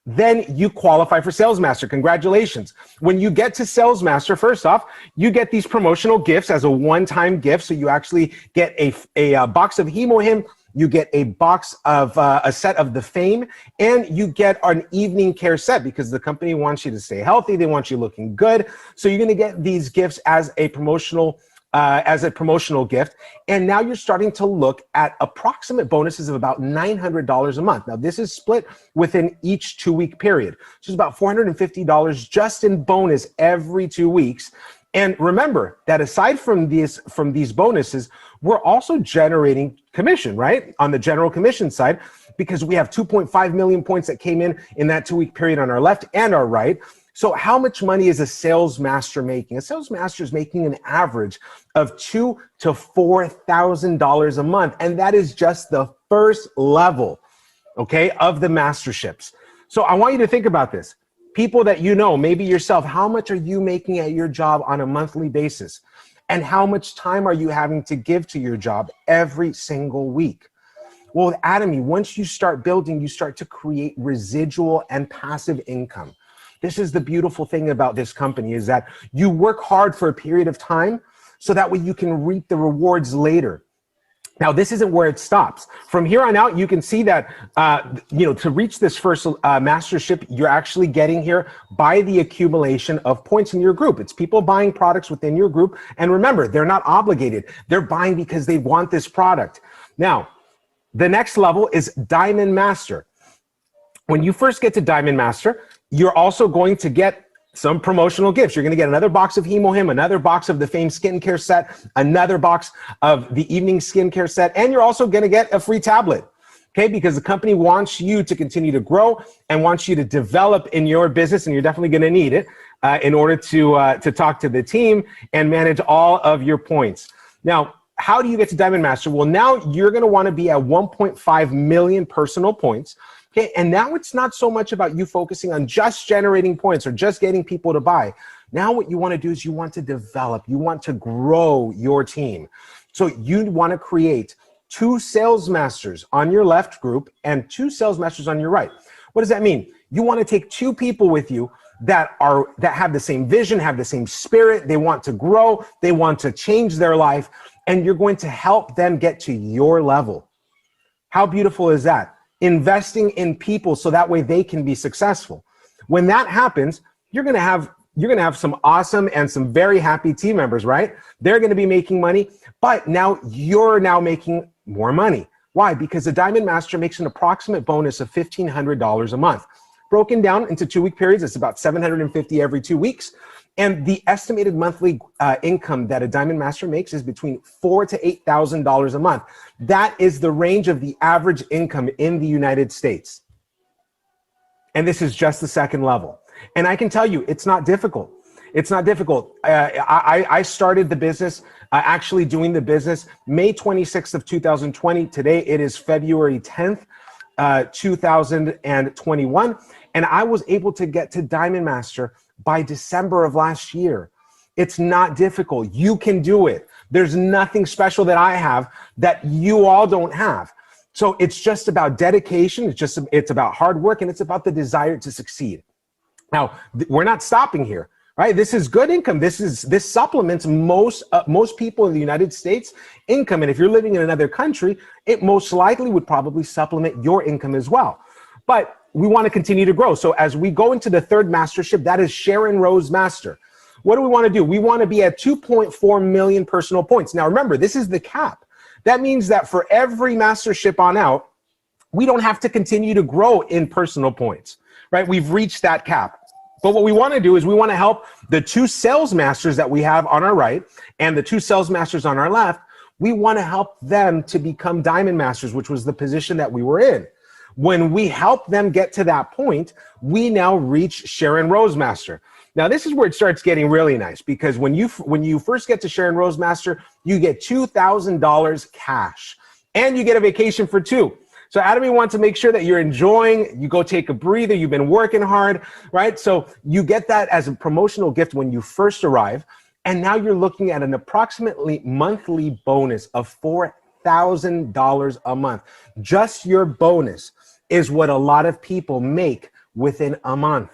then you qualify for Sales Master. Congratulations. When you get to Sales Master, first off, you get these promotional gifts as a one-time gift. So you actually get a box of Hemohim, you get a box of a set of the Fame, and you get an evening care set because the company wants you to stay healthy. They want you looking good. So you're going to get these gifts as a promotional gift. And now you're starting to look at approximate bonuses of about $900 a month. Now, this is split within each 2-week period. So it's about $450 just in bonus every 2 weeks. And remember that aside from these bonuses, we're also generating commission, right? On the general commission side, because we have 2.5 million points that came in that 2-week period on our left and our right. So how much money is a sales master making? A sales master is making an average of $2,000 to $4,000 a month. And that is just the first level, okay, of the masterships. So I want you to think about this. People that you know, maybe yourself, how much are you making at your job on a monthly basis? And how much time are you having to give to your job every single week? Well, with Atomy, once you start building, you start to create residual and passive income. This is the beautiful thing about this company, is that you work hard for a period of time so that way you can reap the rewards later. Now, this isn't where it stops. From here on out, you can see that, to reach this first mastership, you're actually getting here by the accumulation of points in your group. It's people buying products within your group. And remember, they're not obligated. They're buying because they want this product. Now, the next level is Diamond Master. When you first get to Diamond Master, you're also going to get some promotional gifts. You're going to get another box of Hemohim, another box of the Fame skincare set, another box of the evening skincare set, and you're also going to get a free tablet, okay? Because the company wants you to continue to grow and wants you to develop in your business, and you're definitely going to need it in order to talk to the team and manage all of your points. Now, how do you get to Diamond Master? Well, now you're going to want to be at 1.5 million personal points. Okay, and now it's not so much about you focusing on just generating points or just getting people to buy. Now what you want to do is you want to develop, you want to grow your team. So you want to create 2 sales masters on your left group and 2 sales masters on your right. What does that mean? You want to take 2 people with you that have the same vision, have the same spirit, they want to grow, they want to change their life, and you're going to help them get to your level. How beautiful is that? Investing in people so that way they can be successful. When that happens, you're going to have some awesome and some very happy team members, right? They're going to be making money, but now you're making more money. Why? Because the Diamond Master makes an approximate bonus of $1,500 a month. Broken down into 2-week periods, it's about $750 every 2 weeks. And the estimated monthly income that a Diamond Master makes is between $4,000 to $8,000 a month. That is the range of the average income in the United States. And this is just the second level. And I can tell you, it's not difficult. It's not difficult. I started the business, actually doing the business, May 26th of 2020. Today, it is February 10th, 2021. And I was able to get to Diamond Master by December of last year. It's not difficult. You can do it. There's nothing special that I have that you all don't have. So it's just about dedication. It's about hard work, and it's about the desire to succeed. Now, we're not stopping here, right? This is good income. This supplements most people in the United States income. And if you're living in another country, it most likely would probably supplement your income as well. But we want to continue to grow. So as we go into the third mastership, that is Sharon Rose Master. What do we want to do? We want to be at 2.4 million personal points. Now, remember, this is the cap. That means that for every mastership on out, we don't have to continue to grow in personal points, right? We've reached that cap. But what we want to do is we want to help the 2 sales masters that we have on our right and the 2 sales masters on our left. We want to help them to become Diamond Masters, which was the position that we were in. When we help them get to that point, we now reach Sharon Rose Master. Now, this is where it starts getting really nice, because when you first get to Sharon Rose Master, you get $2,000 cash and you get a vacation for 2. So Adam, we want to make sure that you're enjoying, you go take a breather, you've been working hard, right? So you get that as a promotional gift when you first arrive. And now you're looking at an approximately monthly bonus of $4,000 a month. Just your bonus is what a lot of people make within a month.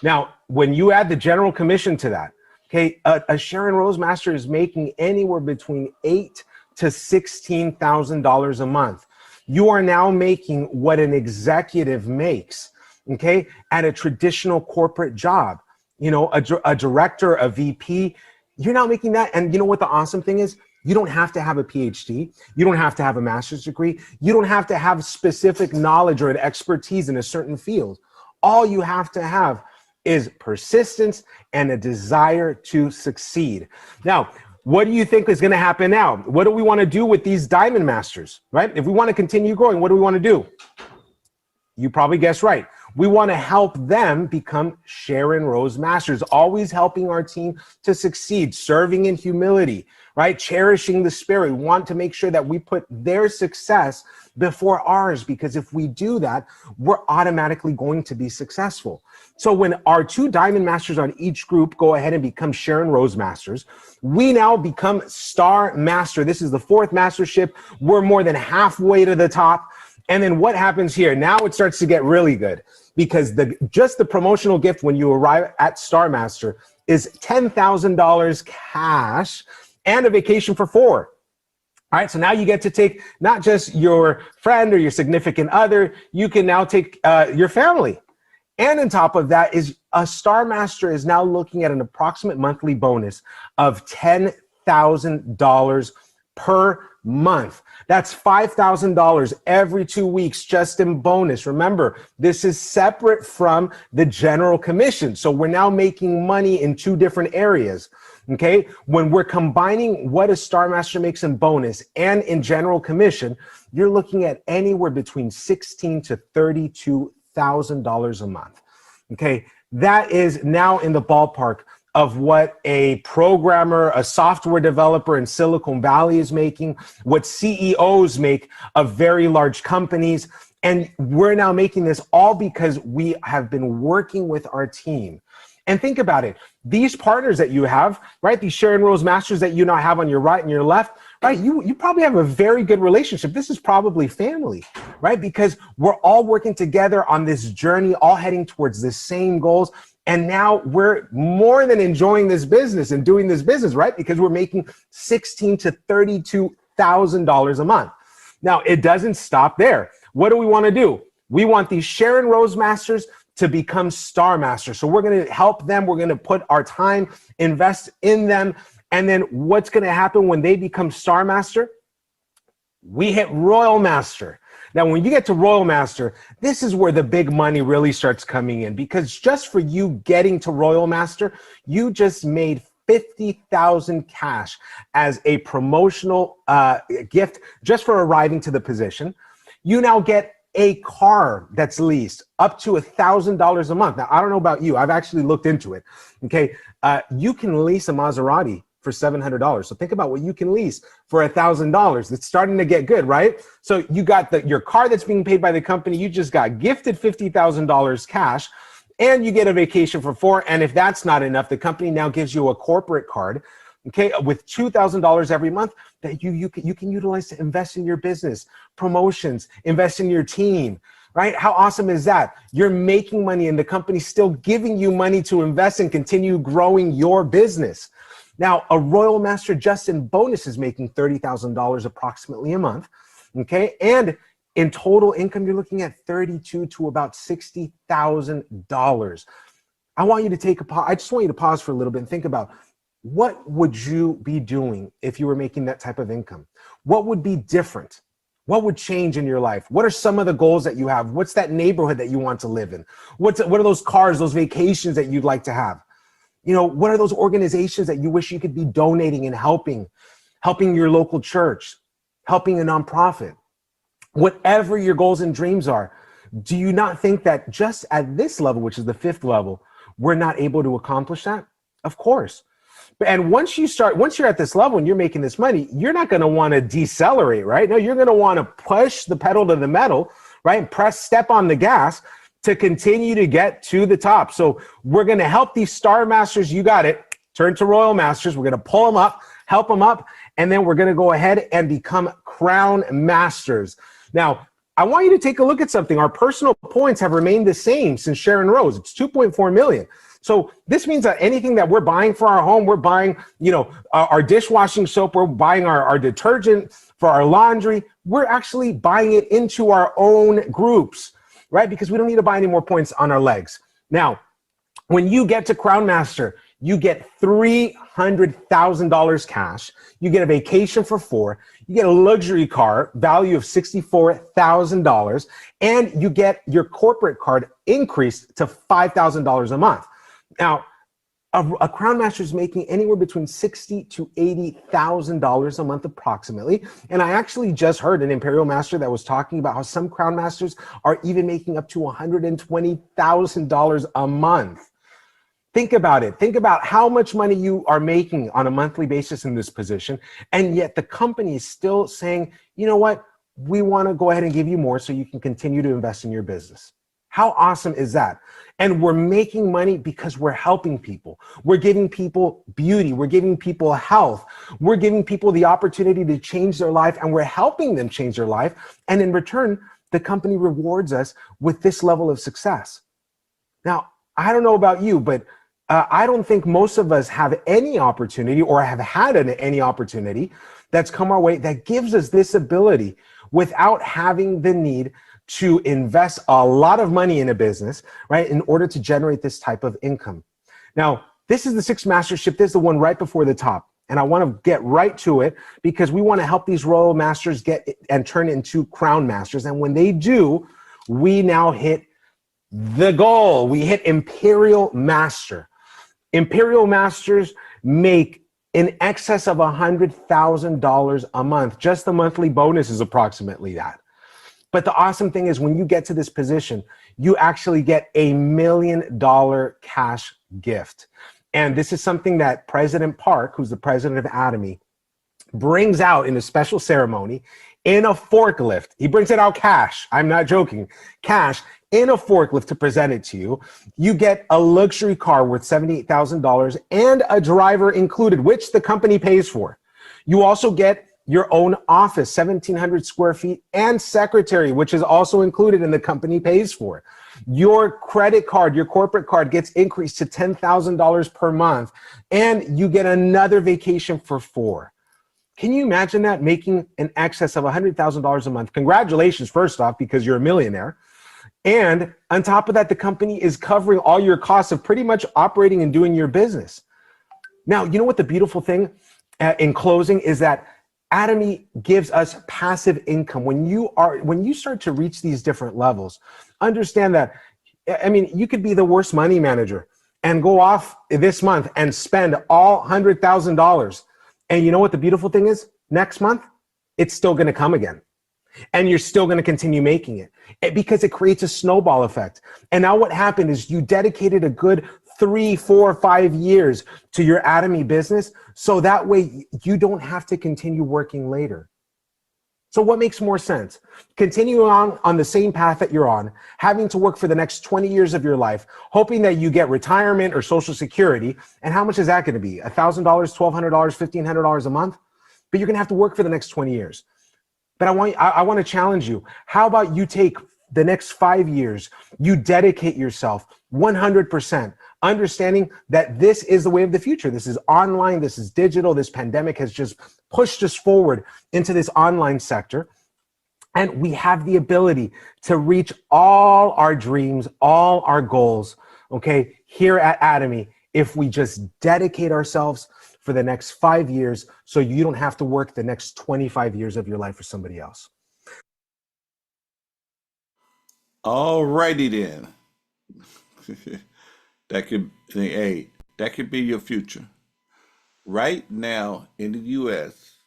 Now, when you add the general commission to that, okay, a Sharon Rose Master is making anywhere between $8,000 to $16,000 a month. You are now making what an executive makes, okay, at a traditional corporate job. You know, a director, a VP, you're not making that. And you know what the awesome thing is? You don't have to have a PhD. You don't have to have a master's degree. You don't have to have specific knowledge or an expertise in a certain field. All you have to have is persistence and a desire to succeed. Now, what do you think is going to happen now? What do we want to do with these Diamond Masters, right? If we want to continue growing, what do we want to do? You probably guessed right. We want to help them become Sharon Rose Masters, always helping our team to succeed, serving in humility, right? Cherishing the spirit. We want to make sure that we put their success before ours, because if we do that, we're automatically going to be successful. So when our 2 Diamond Masters on each group go ahead and become Sharon Rose Masters, we now become Star Master. This is the 4th mastership. We're more than halfway to the top. And then what happens here? Now it starts to get really good, because just the promotional gift when you arrive at Star Master is $10,000 cash and a vacation for 4. All right, so now you get to take not just your friend or your significant other, you can now take your family. And on top of that is a Star Master is now looking at an approximate monthly bonus of $10,000 per month. That's $5,000 every 2 weeks just in bonus. Remember, this is separate from the general commission. So we're now making money in 2 different areas. Okay, when we're combining what a Star Master makes in bonus and in general commission, you're looking at anywhere between $16,000 to $32,000 a month. Okay, that is now in the ballpark of what a programmer, a software developer in Silicon Valley is making, what CEOs make of very large companies, And we're now making this all because we have been working with our team. And think about it. These partners that you have, right? These Sharon Rose Masters that you now have on your right and your left, right? You probably have a very good relationship. This is probably family, right? Because we're all working together on this journey, all heading towards the same goals. And now we're more than enjoying this business and doing this business, right? Because we're making $16,000 to $32,000 a month. Now, it doesn't stop there. What do we want to do? We want these Sharon Rose Masters to become Star Masters. So we're going to help them. We're going to put our time, invest in them. And then what's going to happen when they become Star Master? We hit Royal Master. Now, when you get to Royal Master, this is where the big money really starts coming in, because just for you getting to Royal Master, you just made 50,000 cash as a promotional gift just for arriving to the position. You now get a car that's leased up to $1,000 a month. Now, I don't know about you. I've actually looked into it. Okay. You can lease a Maserati for $700. So think about what you can lease for $1,000. It's starting to get good, right? So you got your car that's being paid by the company. You just got gifted $50,000 cash, and you get a vacation for $4,000. And if that's not enough, the company now gives you a corporate card, okay, with $2,000 every month that you can utilize to invest in your business, promotions, invest in your team, right? How awesome is that? You're making money and the company's still giving you money to invest and continue growing your business. Now, a Royal Master just in bonus is making $30,000 approximately a month, okay? And in total income, you're looking at $32,000 to about $60,000. I want you to take a pause. I just want you to pause for a little bit and think about, what would you be doing if you were making that type of income? What would be different? What would change in your life? What are some of the goals that you have? What's that neighborhood that you want to live in? What are those cars, those vacations that you'd like to have? You know, what are those organizations that you wish you could be donating and helping your local church, helping a nonprofit? Whatever your goals and dreams are, do you not think that just at this level, which is the 5th level, we're not able to accomplish that? Of course. And once you're at this level and you're making this money, you're not going to want to decelerate, right? No, you're going to want to push the pedal to the metal, right? Step on the gas to continue to get to the top. So we're going to help these Star Masters. You got it. Turn to Royal Masters. We're going to pull them up, help them up, and then we're going to go ahead and become Crown Masters. Now, I want you to take a look at something. Our personal points have remained the same since Sharon Rose. It's 2.4 million. So this means that anything that we're buying for our home, we're buying, our dishwashing soap, we're buying our detergent for our laundry, we're actually buying it into our own groups, right? Because we don't need to buy any more points on our legs. Now, when you get to Crown Master, you get $300,000 cash. You get a vacation for $4,000. You get a luxury car value of $64,000, and you get your corporate card increased to $5,000 a month. Now, a Crown Master is making anywhere between $60,000 to $80,000 a month approximately. And I actually just heard an Imperial Master that was talking about how some Crown Masters are even making up to $120,000 a month. Think about it. Think about how much money you are making on a monthly basis in this position. And yet the company is still saying, you know what? We want to go ahead and give you more so you can continue to invest in your business. How awesome is that? And we're making money because we're helping people. We're giving people beauty. We're giving people health. We're giving people the opportunity to change their life, and we're helping them change their life. And in return, the company rewards us with this level of success. Now, I don't know about you, but I don't think most of us have any opportunity or have had any opportunity that's come our way that gives us this ability without having the need to invest a lot of money in a business, right, in order to generate this type of income. Now, this is the 6th mastership. This is the one right before the top. And I want to get right to it because we want to help these Royal Masters get and turn into Crown Masters. And when they do, we now hit the goal. We hit Imperial Master. Imperial Masters make in excess of $100,000 a month. Just the monthly bonus is approximately that. But the awesome thing is when you get to this position, you actually get $1 million cash gift. And this is something that President Park, who's the president of Atomy, brings out in a special ceremony. in a forklift. He brings it out cash. I'm not joking. Cash in a forklift to present it to you. You get a luxury car worth $78,000 and a driver included, which the company pays for. You also get your own office, 1,700 square feet, and secretary, which is also included and the company pays for. Your credit card, your corporate card gets increased to $10,000 per month, and you get another vacation for 4. Can you imagine that, making an excess of $100,000 a month? Congratulations, first off, because you're a millionaire. And on top of that, the company is covering all your costs of pretty much operating and doing your business. Now, you know what the beautiful thing in closing is that Atomy gives us passive income. When you start to reach these different levels, understand that, I mean, you could be the worst money manager and go off this month and spend all $100,000. And you know what the beautiful thing is? Next month, it's still going to come again. And you're still going to continue making it because it creates a snowball effect. And now what happened is you dedicated a good 3, 4, 5 years to your Atomy business. So that way you don't have to continue working later. So what makes more sense? Continuing on the same path that you're on, having to work for the next 20 years of your life, hoping that you get retirement or Social Security. And how much is that going to be? $1,000, $1,200, $1,500 a month? But you're going to have to work for the next 20 years. But I want to challenge you. How about you take the next 5 years, you dedicate yourself 100%, understanding that this is the way of the future. This is online, this is digital. This pandemic has just pushed us forward into this online sector. And we have the ability to reach all our dreams, all our goals, okay, here at Atomy, if we just dedicate ourselves for the next 5 years, so you don't have to work the next 25 years of your life for somebody else. All righty then. That could be your future. Right now in the US,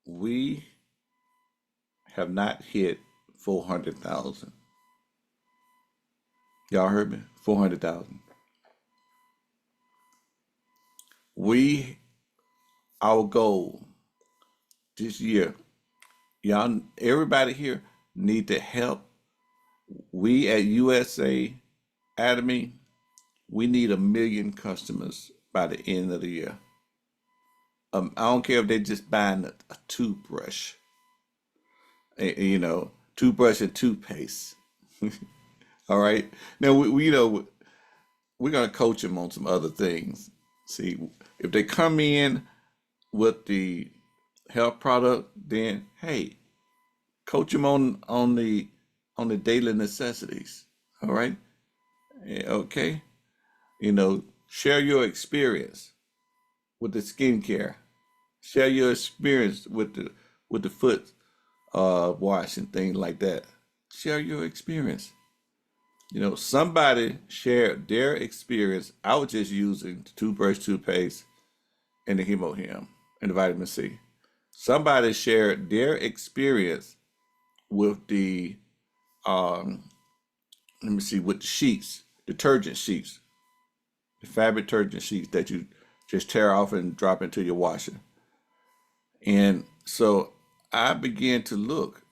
we have not hit 400,000. Y'all heard me? 400,000. Our goal this year, y'all, everybody here need to help. We at USA Atomy, we need 1 million customers by the end of the year. I don't care if they're just buying a toothbrush, toothbrush and toothpaste. All right. Now we're gonna coach them on some other things. See, if they come in with the health product, then hey, coach them on the daily necessities. All right. Okay. Share your experience with the skincare. Share your experience with the foot wash and things like that. Share your experience. Somebody shared their experience. I was just using the toothbrush, toothpaste, and the hemohim and the vitamin C. Somebody shared their experience with the with the sheets, detergent sheets, the fabric detergent sheets that you just tear off and drop into your washer. And so I began to look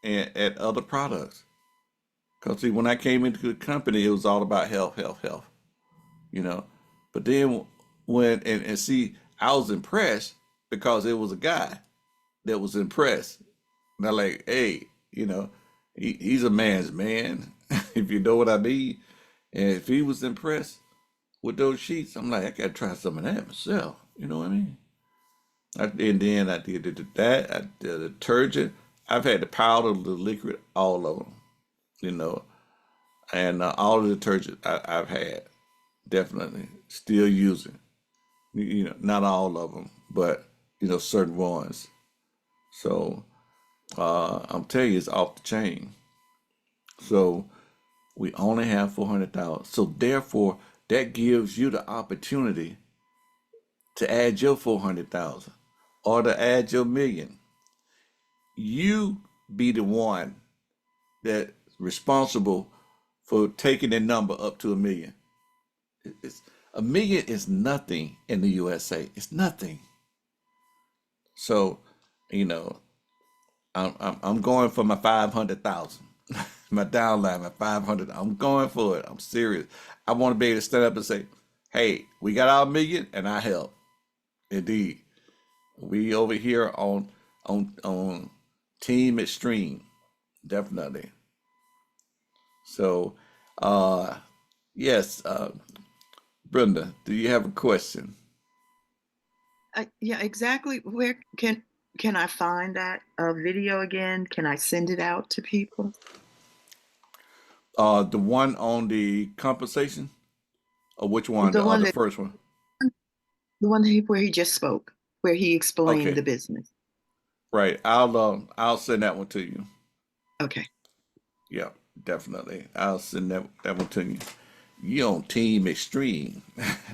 at other products. Because see, when I came into the company, it was all about health, health, health. But then and see, I was impressed because it was a guy that was impressed. And I'm like, hey, he's a man's man, if you know what I mean. And if he was impressed with those sheets, I'm like, I gotta try some of that myself. You know what I mean? And then I did that. I did the detergent. I've had the powder, the liquid, all of them. And all the detergent I've had, definitely still using. Not all of them, but certain ones. So I'm telling you, it's off the chain. So we only have 400,000. So therefore, that gives you the opportunity to add your 400,000 or to add your 1,000,000. You be the one that's responsible for taking the number up to 1,000,000. It's 1,000,000 is nothing in the USA. It's nothing. So, you know, I'm going for my 500,000, my downline, my 500. I'm going for it. I'm serious. I want to be able to stand up and say, "Hey, we got our million, and I help." Indeed, we over here on Team Extreme, definitely. So, uh, yes, Brenda, do you have a question? Yeah, exactly. Where can I find that video again? Can I send it out to people? The one on the compensation, or which one? The one The that first one. where he just spoke, where he explained Okay, the business. right. I'll send that one to you. Okay. Yeah, definitely. I'll send that one to you. You on Team Extreme.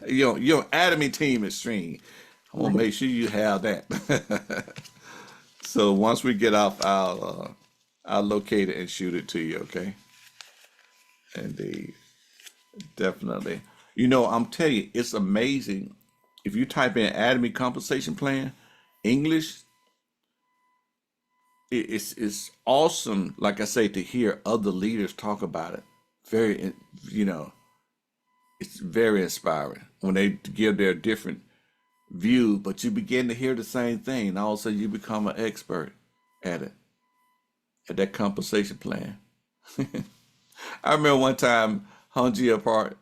You on Atomy Team Extreme. I'm gonna make sure you have that. So once we get off, I'll locate it and shoot it to you. Okay. Indeed, definitely. I'm telling you, it's amazing. If you type in Atomy Compensation Plan, English, it's awesome. Like I say, to hear other leaders talk about it. Very, you know, it's very inspiring when they give their different view, but you begin to hear the same thing, and all of a sudden you become an expert at it, at that compensation plan. I remember one time, Hunji apart,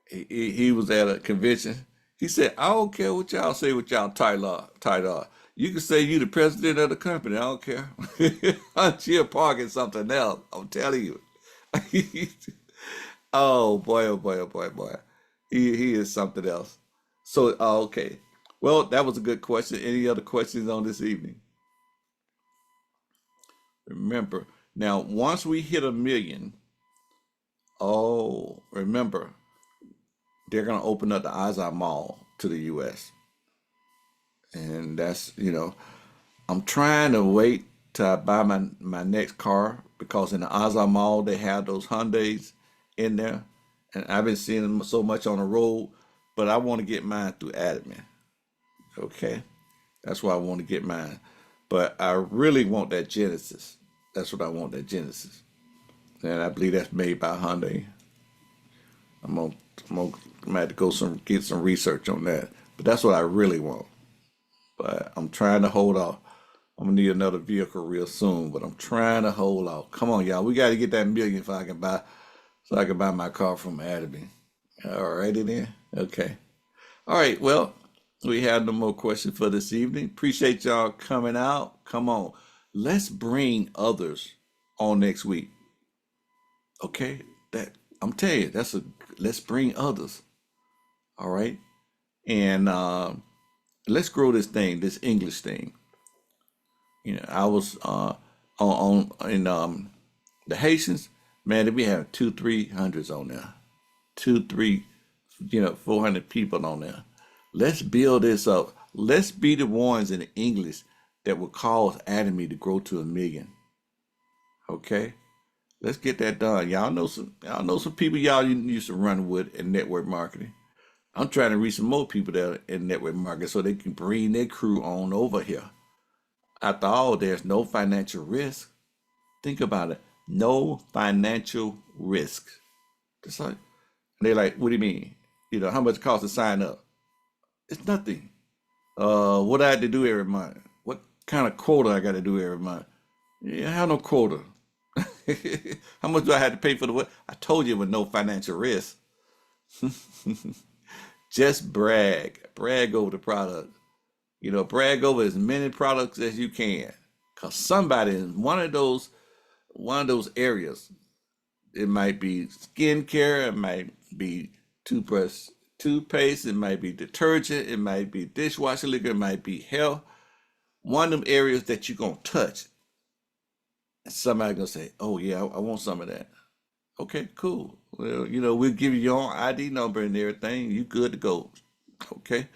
he was at a convention. He said, "I don't care what y'all say with y'all title. You can say you the president of the company. I don't care." Hunji Park is something else. I'm telling you. Oh boy, oh boy, oh boy, boy. He is something else. So, okay. Well, that was a good question. Any other questions on this evening? Remember, now once we hit a million, remember, they're gonna open up the Azar Mall to the US. And that's, I'm trying to wait till I buy my next car, because in the Azar Mall they have those Hyundais in there. And I've been seeing them so much on the road, but I want to get mine through Adamant. Okay. That's why I want to get mine. But I really want that Genesis. That's what I want, that Genesis. And I believe that's made by Hyundai. I'm gonna, I'm gonna have to get some research on that. But that's what I really want. But I'm trying to hold off. I'm gonna need another vehicle real soon, but I'm trying to hold off. Come on, y'all. We got to get that million so I can buy my car from Adamy. All righty then. Okay. All right. Well, we have no more questions for this evening. Appreciate y'all coming out. Come on. Let's bring others on next week. Okay? That I'm telling you, let's bring others. All right? And let's grow this thing, this English thing. I was in the Haitians, man, we have 200-300s on there. 400 people on there. Let's build this up. Let's be the ones in English that will cause Atomy to grow to a million. Okay? Let's get that done. Y'all know some people y'all used to run with in network marketing. I'm trying to reach some more people that are in network marketing so they can bring their crew on over here. After all, there's no financial risk. Think about it. No financial risk. It's like, they're like, what do you mean? How much it costs to sign up? It's nothing. What I had to do every month? What kind of quota I got to do every month? Yeah, I have no quota. How much do I have to pay for the what? I told you with no financial risk. Just brag over the product. Brag over as many products as you can, cause somebody in one of those areas, it might be skincare, it might be toothpaste, it might be detergent, it might be dishwasher liquor, it might be health. One of them areas that you're gonna touch, and somebody gonna say, "Oh yeah, I want some of that." Okay, cool. Well, we'll give you your own ID number and everything. You good to go. Okay,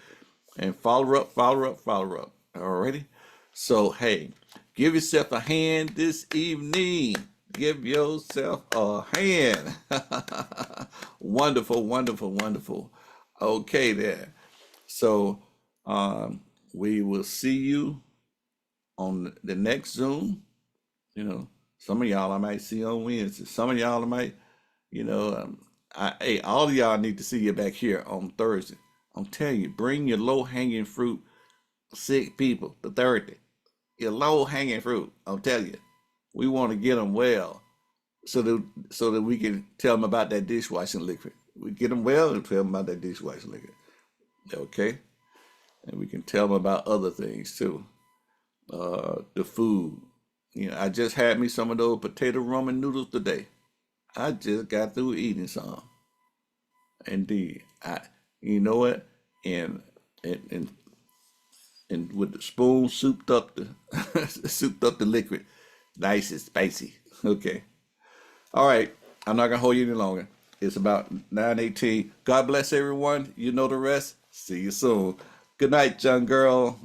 and follow up, follow up, follow up. Alrighty. So hey, give yourself a hand this evening. Give yourself a hand. Wonderful, wonderful, wonderful. Okay, there. So we will see you on the next Zoom. You know, some of y'all I might see on Wednesday. Some of y'all I might, you know, hey, all of y'all need to see you back here on Thursday. I'm telling you, bring your low hanging fruit, sick people to Thursday. Your low hanging fruit. I'm telling you, we want to get them well, so that we can tell them about that dishwashing liquid. We get them well and tell them about that dishwashing liquid. Okay, and we can tell them about other things too. The food. You know, I just had me some of those potato ramen noodles today. I just got through eating some. Indeed, you know what? And and and with the spoon souped up the souped up the liquid, nice and spicy. Okay, all right. I'm not gonna hold you any longer. It's about 9:18. God bless everyone. You know the rest. See you soon. Good night, young girl.